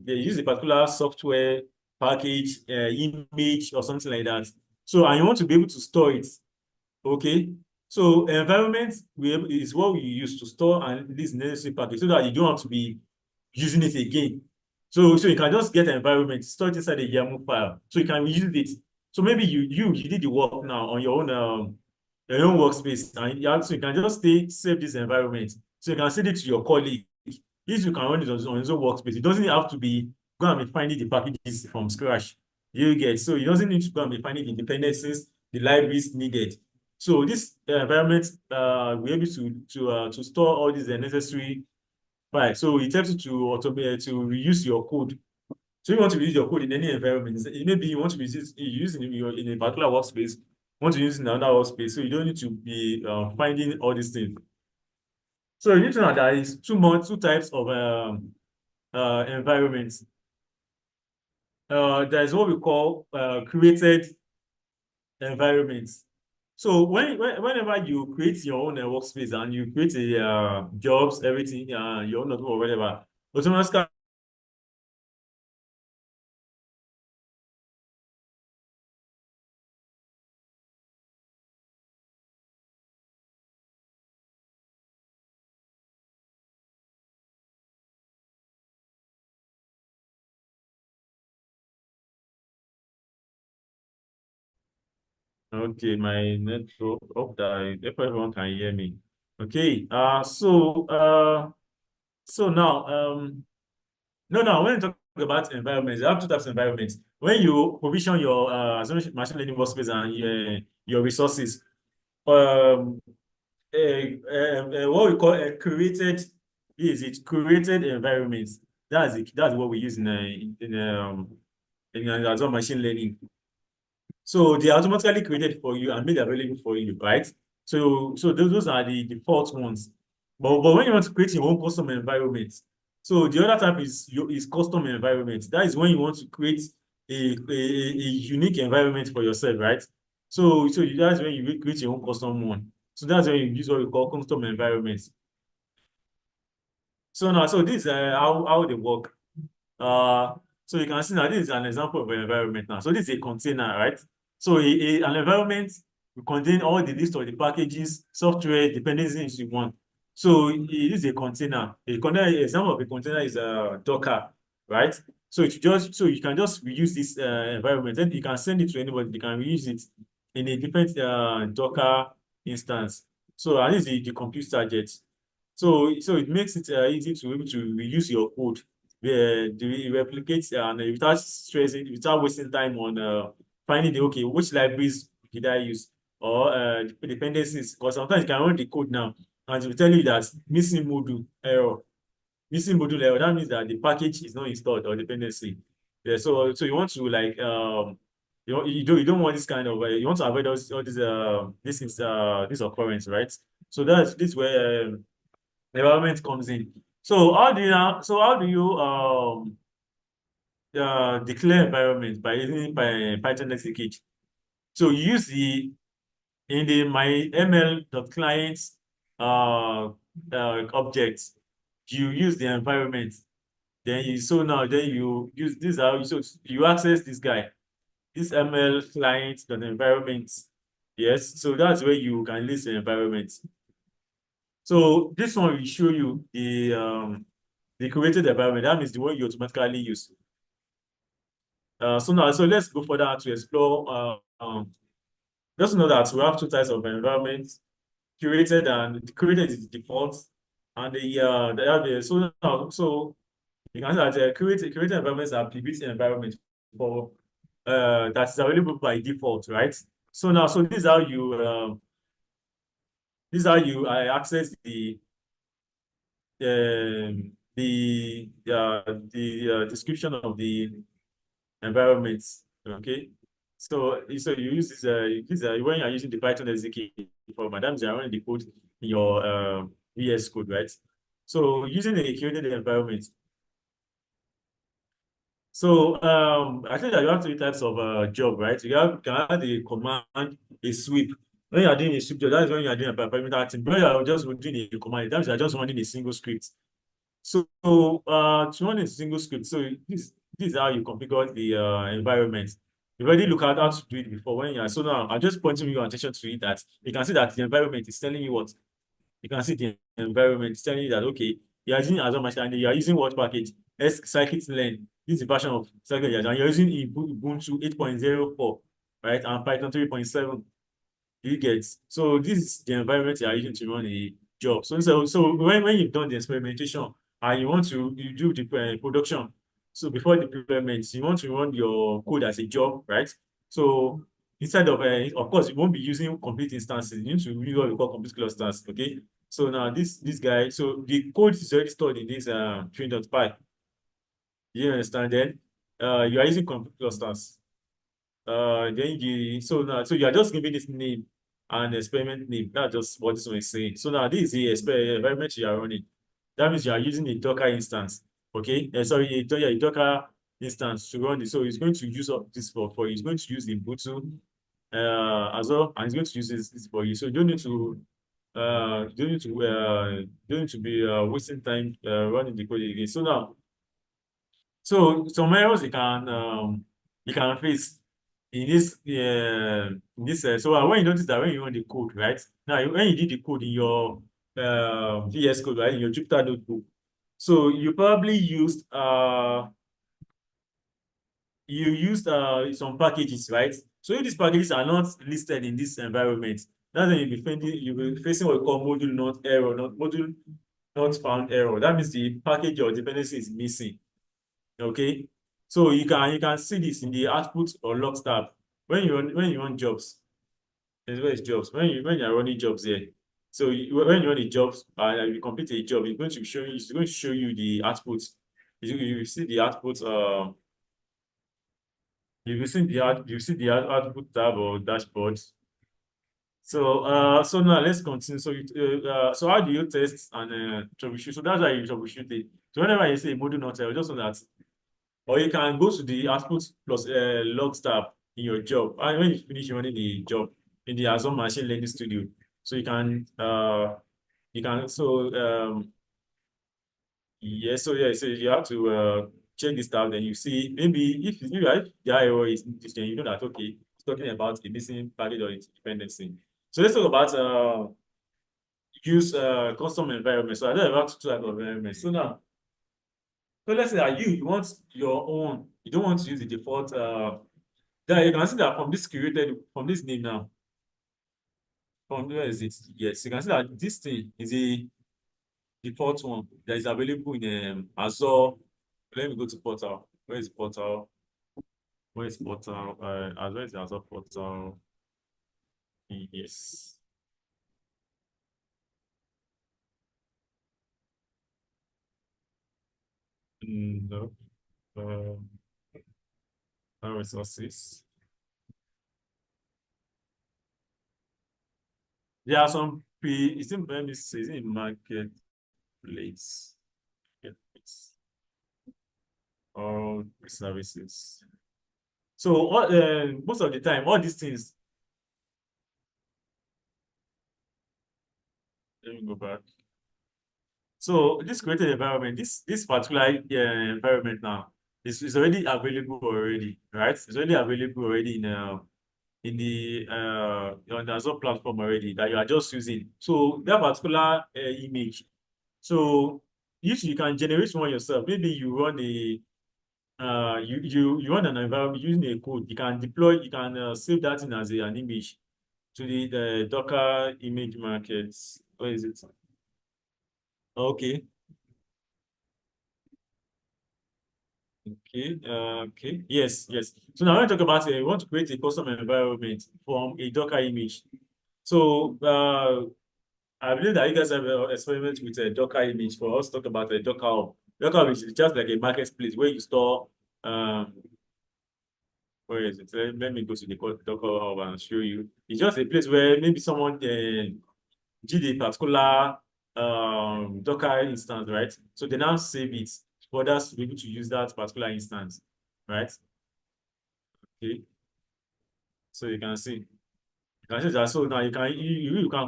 they use a particular software package, image or something like that. So and you want to be able to store it. Okay. So environment is what we use to store and this necessary package so that you don't have to be using it again. So you can just get the environment, store it inside a YAML file. So you can reuse it. So maybe you did the work now on your own workspace, and so you can just save this environment. So you can send it to your colleague. If you can run it on his own workspace, it doesn't have to be go and be finding the packages from scratch. You get so it doesn't need to go and be finding the dependencies, the libraries needed. So this environment we're able to store all these necessary files. So it helps you to automate to reuse your code. So you want to reuse your code in any environment. Maybe you want to use it in a particular workspace, want to use it in another workspace. So you don't need to be finding all these things. So you need to know that there is two types of environments. There's what we call created environments. So whenever you create your own workspace and you create a jobs, everything, your own notebook or whatever, automatically okay, my network. Hope that if everyone can hear me. Okay. So now no, no, when you talk about environments, you have two types of environments. When you provision your machine learning workspace and your resources, um what we call a created environments. That's what we use in Azure machine learning. So they are automatically created for you and made available for you, right? So those are the default ones. But when you want to create your own custom environment, so the other type is custom environment. That is when you want to create a unique environment for yourself, right? That's when you create your own custom one. So that's when you use what we call custom environments. So this is how they work. Uh, so you can see now this is an example of an environment now. So this is a container, right? So an environment will contain all the list of the packages, software, dependencies you want. So it is a container. A container example of a container is a Docker, right? So you can just reuse this environment. Then you can send it to anybody. You can reuse it in a different Docker instance. So and this is the compute target. So it makes it easy to be able to reuse your code, replicate and without stressing, without wasting time on finding okay, which libraries did I use or dependencies. Because sometimes you can run the code now and it will tell you that missing module error. Missing module error, that means that the package is not installed or dependency. Yeah, so you want to like you don't want this kind of you want to avoid all this occurrence, right? So that's this where environment comes in. How do you declare environment by using Python execute? So you use the in the my ml.client object, you use the environment. Then you use this how so you access this guy, this ml client environment. Yes, so that's where you can list the environment. So this one will show you the created environment. That means the one you automatically use. So let's go further to explore. Just know that we have two types of environments: curated and created is the default, and the other. So you can see that created environments are previous environment for that is available by default, right? So this is how you access the the description of the environment. Okay, so you use this when you are using the Python SDK for madam, they are running the code in your VS Code, right? So using a curated environment. So I think that you have three types of job, right? You can have the command, a sweep. When you are doing a sweep job, that is when you are doing a perimeter thing. When you are just doing a command, that means you are just running a single script. So to run a single script, so this is how you configure the environment. You already look at how to do it before when you are. So now I'm just pointing your attention to it that you can see that the environment is telling you what you can see the environment is telling you that okay, you are using Azure Machine and you are using what package? S scikit-learn. This is the version of scikit and you're using Ubuntu 8.04, right? And Python 3.7. You get so this is the environment you are using to run a job. So when you've done the experimentation and you want to you do the production, so before the deployment, you want to run your code as a job, right? So instead of course, you won't be using complete instances. You need to use what we call complete clusters. Okay. So now this guy, so the code is already stored in this tree.py. You understand? Then you are using complete clusters. Then so you are just giving this name and experiment name. That's just what this one is saying. So now this is the environment you are running. That means you are using a Docker instance. Okay, sorry, a Docker instance to run this. So it's going to use up this for you. It's going to use the Ubuntu as well, and it's going to use this for you. So you don't need to don't need to be wasting time running the code again. So now so some errors you can face in this so when you notice that when you run the code, right? Now when you did the code in your VS Code, right, in your Jupyter notebook, so you used some packages, right? So if these packages are not listed in this environment, that's when you'll be facing what we call module not error, not module not found error. That means the package or dependency is missing. Okay, so you can see this in the output or logs tab when you run jobs. There's where is jobs when you are running jobs here. So when you run the jobs and you complete a job, it's going to show you the output. You see the output. You see the output tab or dashboard. So now let's continue. So how do you test and troubleshoot? So that's how you troubleshoot it. So whenever you say module not error, just know that. Or you can go to the output plus logs tab in your job. And when you finish running the job in the Azure Machine Learning Studio, so you can so you have to check this tab. Then you see maybe if you right the error is this, then you know that okay, it's talking about a missing package or its dependency. So let's talk about use custom environment. So I don't have two types of environment. So now so let's say that you want your own, you don't want to use the default then you can see that from this created from this name now, from where is it? Yes, you can see that this thing is a default one that is available in Azure. Let me go to portal. Where is portal? Where is portal? As well as Azure portal. Yes. No. Um, resources. There are some it's in let me see, it's in marketplace. Marketplace. All services. So most of the time, all these things, let me go back. So this created environment, this particular environment now is already available already, right? It's already available already in the on the Azure platform already that you are just using. So that particular image, so you can generate one yourself. Maybe you run a you run an environment using a code. You can deploy, you can save that in as an image to the Docker image markets. Where is it? Okay. Okay. Yes, yes. So now when we talk about we want to create a custom environment from a Docker image. So I believe that you guys have an experiment with a Docker image for us to talk about a Docker Hub. Docker Hub is just like a marketplace where you store, um, where is it? Let me go to the Docker Hub and show you. It's just a place where maybe someone did a particular Docker instance, right? So they now save it for others to be able to use that particular instance, right? Okay, so you can see. You can see that. So now you can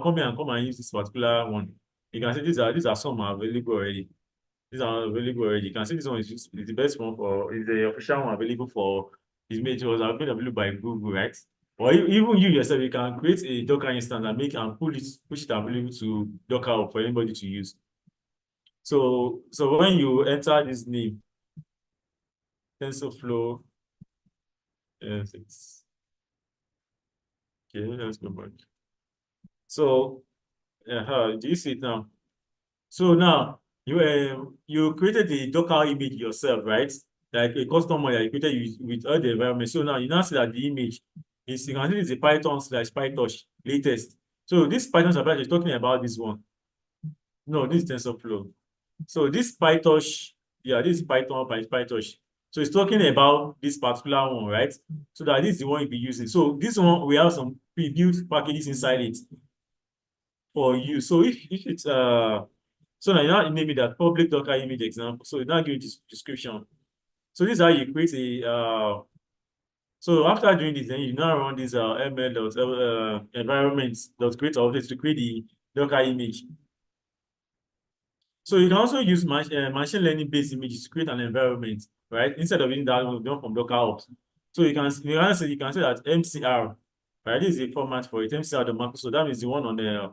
come here and come and use this particular one. You can see these are some are available already. These are available already. You can see this one is the best one for is the official one available for is made was available by Google, right? Or even you yourself, you can create a Docker instance and make and push it available to Docker for anybody to use. So when you enter this name, TensorFlow, yes, it's okay. Let's go back. So, do you see it now? So now you created the Docker image yourself, right? Like a custom one that you created with all the environment. So now you now see that the image is you can see it's a Python/PyTorch latest. So this Python supply is talking about this one. No, this is TensorFlow. So this PyTorch, yeah, this is Python by PyTorch. So it's talking about this particular one, right? So that this is the one you'll be using. So this one we have some pre-built packages inside it for you. So if it's so now name it that public Docker image example. So now give you this description. So this is how you create a so after doing this, then you now run this ml dot environments dot create objects to create the Docker image. So you can also use machine learning based images to create an environment, right? Instead of using that one done from Docker Ops. So you can say that MCR, right? This is the format for it. MCR the Microsoft. So that means the one on the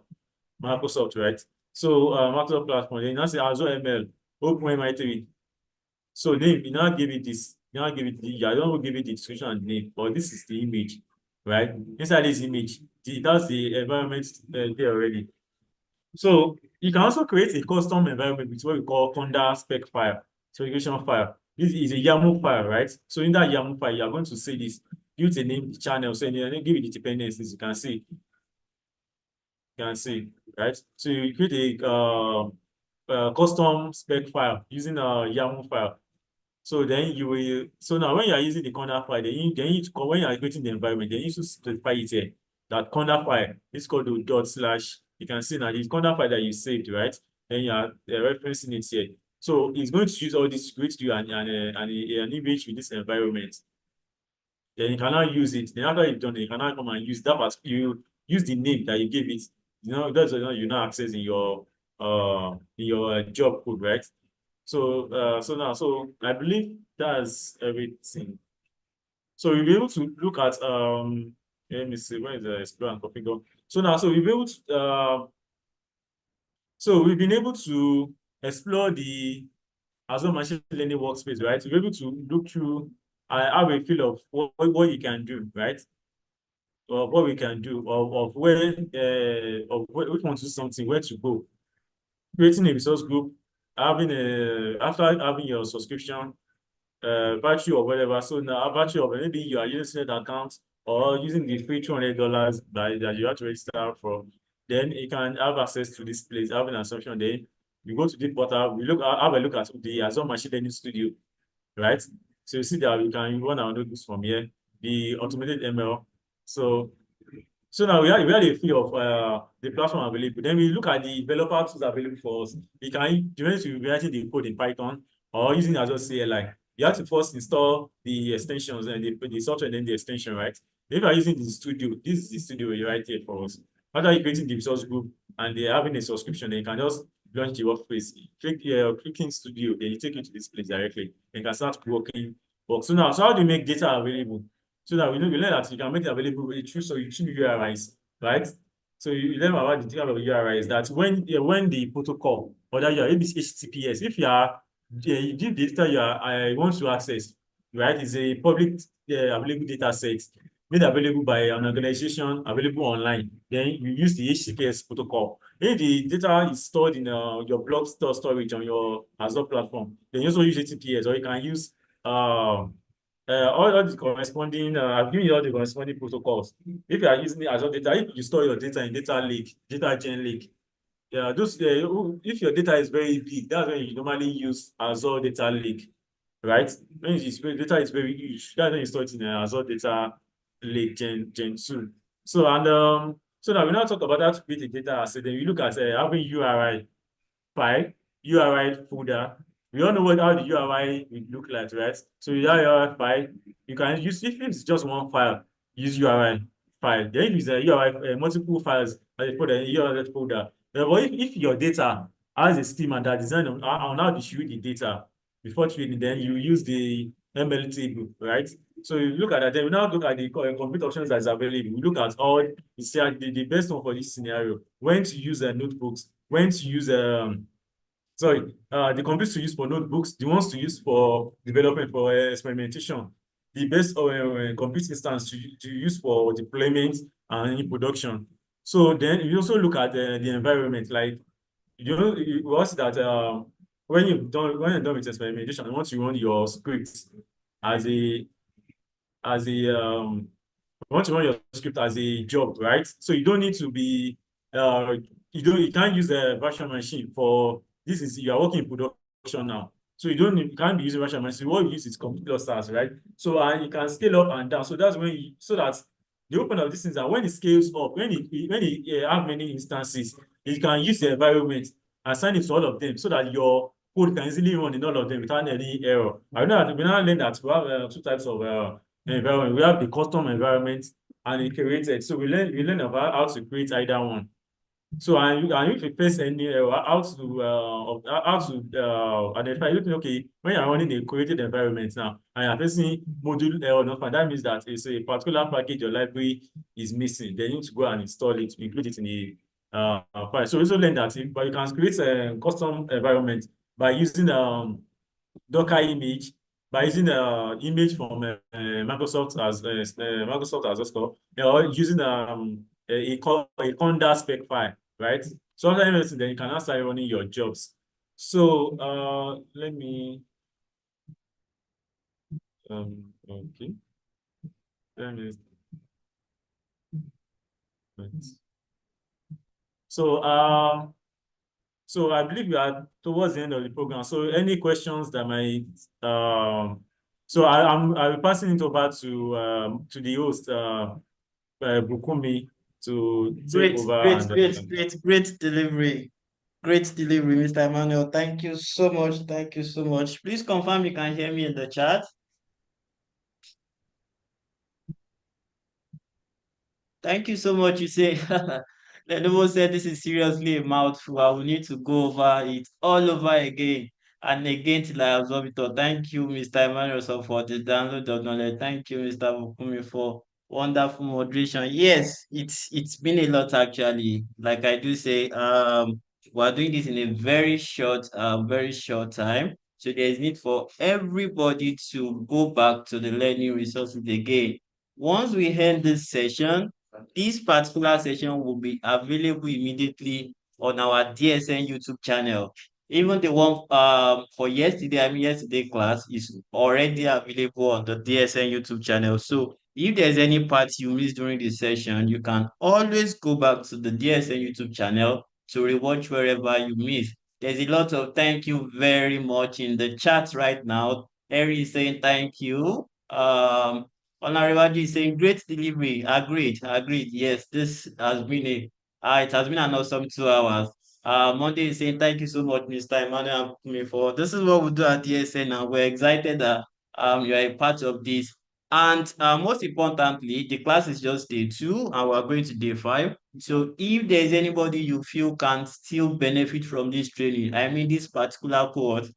Microsoft, right? So Microsoft platform. Then you now say Azure ML, OpenMI3. So name, you now give it this. You now give it the. I don't give it the description and name, but this is the image, right? Inside this image, that's the environment there already. So you can also create a custom environment with what we call conda spec file, segregation file. This is a YAML file, right? So in that YAML file, you are going to say this, use the name, the channel, so you give it the dependencies. You can see, right? So you create a custom spec file using a YAML file. So then you will, so now when you are using the conda file, when you are creating the environment, then you need to specify it here. That conda file is called the dot slash. You can see now the conda file that you saved, right? Then you are referencing it here. So it's going to use all this to create you an image with this environment. Then you cannot use it. Then after you've done it, you cannot come and use that, but you use the name that you gave it. That's you now access in your job code, right? So I believe that's everything. So we'll be able to look at let me see, where is the explore and configure? So now we'll be able to so we've been able to explore the Azure machine learning workspace, right? We're able to look through have a feel of what you can do, right? Of what we can do, of where which one to do something, where to go, creating a resource group, having a after having your subscription battery or whatever. So now a battery of maybe you are using an account or using the free $200 that you have to register for, then you can have access to this place, have an assumption. Then you go to the portal, have a look at the Azure Machine Learning Studio, right? So you see that we can run our notebooks from here, the automated ML. So now we have a feel of the platform available. Then we look at the developer tools available for us. You can to writing the code in Python or using Azure CLI. You have to first install the extensions and the software and then the extension, right? If you are using the studio, this is the studio you write here for us. After you creating the resource group and they're having a subscription, then you can just launch the workspace. Clicking studio, then you take you to this place directly. Then you can start working. So now, so how do you make data available? So that we learn that you can make it available through URIs, right? So you learn about the type of URIs that when the protocol or that you are maybe HTTPS, if you are you give the data I want to access, right? Is a public available data set made available by an organization available online. Then you use the HTTPS protocol. If the data is stored in your block storage on your Azure platform, then you also use HTTPS, or you can use all the corresponding, I've given you all the corresponding protocols. If you are using the Azure data, if you store your data in data lake, data gen lake, Yeah, those if your data is very big, that's when you normally use Azure Data Lake, right? When data is very huge, that's when you store it in Azure Data Lake Gen 2. So so now we now talk about how to create a data asset. Then we look at having URI file, URI folder. We all know how the URI will look like, right? So with that URI file, you can use if it's just one file, use URI file. Then if it's a URI multiple files as a folder, URI folder. But if your data has a schema that designed on how to distribute the data before training, then you use the ML table, right? So you look at that, then we now look at the complete options that is available. We look at all the best one for this scenario, when to use notebooks, when to use the compute to use for notebooks, the ones to use for development for experimentation, the best compute instance to use for deployment and in production. So then you also look at the environment, like you also that when you're done with experimentation, once you run your scripts as a as a you want to run your script as a job, right? So you don't need to be you can't use a virtual machine for this is you are working in production now. So you can't be using virtual machine. What you use is computer clusters, right? So you can scale up and down. So that's when so that the open of these things are when it scales up, when it have many instances, you can use the environment, assign it to all of them so that your code can easily run in all of them without any error. I know that we now learn that we have two types of environment. We have the custom environment and the curated. So we learn about how to create either one. So and if you face any how to identify okay when you're running a created environment now and you're facing module error not found, that means that it's a particular package or library is missing. Then you need to go and install it, include it in the file. So we also learn that but you can create a custom environment by using Docker image by using the image from Microsoft as well, or using a conda spec file, right? So after everything, then you can now start running your jobs. So let me okay. Let me so so I believe we are towards the end of the program. So any questions that might so I'll be passing it over to the host Bukumi to take Great, over great, and great, great, great delivery. Great delivery, Mr. Emmanuel. Thank you so much. Thank you so much. Please confirm you can hear me in the chat. Thank you so much. You say, Lenovo said this is seriously a mouthful. I will need to go over it all over again and again till I absorb it all. Thank you, Mr. Emmanuel, so for the download of knowledge. Thank you, Mr. Bukumi, for wonderful moderation. Yes, it's been a lot actually. Like I do say, we're doing this in a very short time. So there is need for everybody to go back to the learning resources again. Once we end this session, this particular session will be available immediately on our DSN YouTube channel. Even the one for yesterday, I mean yesterday class is already available on the DSN YouTube channel. So if there's any part you missed during the session, you can always go back to the DSN YouTube channel to rewatch wherever you missed. There's a lot of thank you very much in the chat right now. Harry is saying thank you. Honorable is saying great delivery. Agreed, agreed. Yes, this has been it has been an awesome 2 hours. Monday is saying thank you so much, Mr. Emmanuel Akume, for this is what we do at DSN and we're excited that you are a part of this. And most importantly, the class is just day 2 and we're going to day 5. So if there's anybody you feel can still benefit from this training, I mean this particular cohort,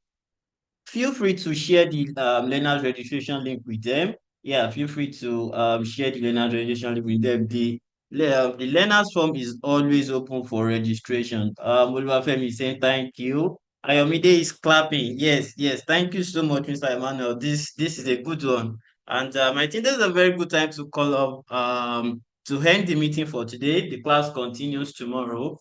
feel free to share the learners registration link with them. Yeah, feel free to share the learners registration link with them. The learners form is always open for registration. Olúwafẹ́mi is saying thank you. Ayomide is clapping. Yes, yes. Thank you so much, Mr. Emmanuel. This is a good one. And I think this is a very good time to call up to end the meeting for today. The class continues tomorrow.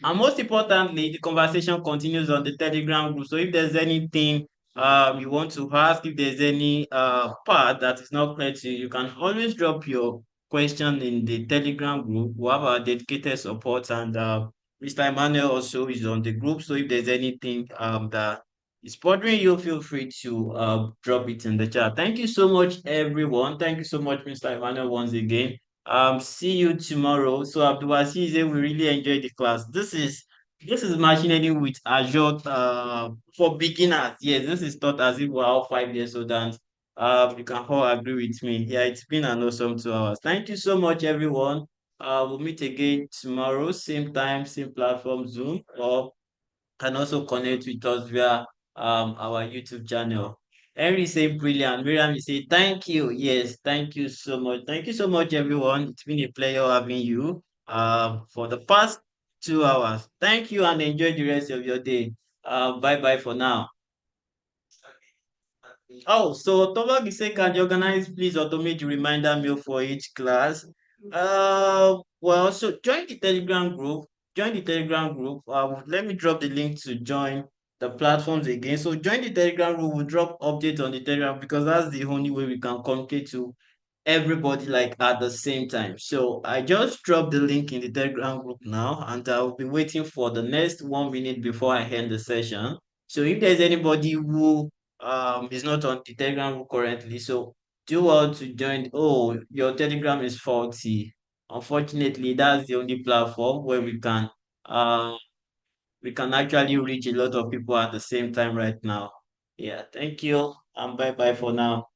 And most importantly, the conversation continues on the Telegram group. So if there's anything you want to ask, if there's any part that is not clear to you, you can always drop your question in the Telegram group. We have our dedicated support and Mr. Emmanuel also is on the group. So if there's anything that is bothering you, feel free to drop it in the chat. Thank you so much, everyone. Thank you so much, Mr. Emmanuel, once again. See you tomorrow. So Abdulaziz, we really enjoyed the class. This is machine learning with Azure for beginners. Yes, this is taught as if we're all 5 years old, and you can all agree with me. Yeah, it's been an awesome 2 hours. Thank you so much, everyone. We'll meet again tomorrow, same time, same platform, Zoom, or can also connect with us via our YouTube channel. Henry say brilliant. Miriam, you say thank you. Yes, thank you so much. Thank you so much, everyone. It's been a pleasure having you for the past 2 hours. Thank you and enjoy the rest of your day. Bye bye for now. Oh, so Toba say, can you organize, please automate the reminder mail for each class? Well, so join the Telegram group. Join the Telegram group. Let me drop the link to join the platforms again. So join the Telegram group. We'll drop updates on the Telegram because that's the only way we can communicate to everybody like at the same time. So I just dropped the link in the Telegram group now, and I'll be waiting for the next 1 minute before I end the session. So if there's anybody who is not on the Telegram group currently, so do want to join. Oh, your Telegram is faulty. Unfortunately, that's the only platform where uh we can actually reach a lot of people at the same time right now. Yeah, thank you and bye bye for now.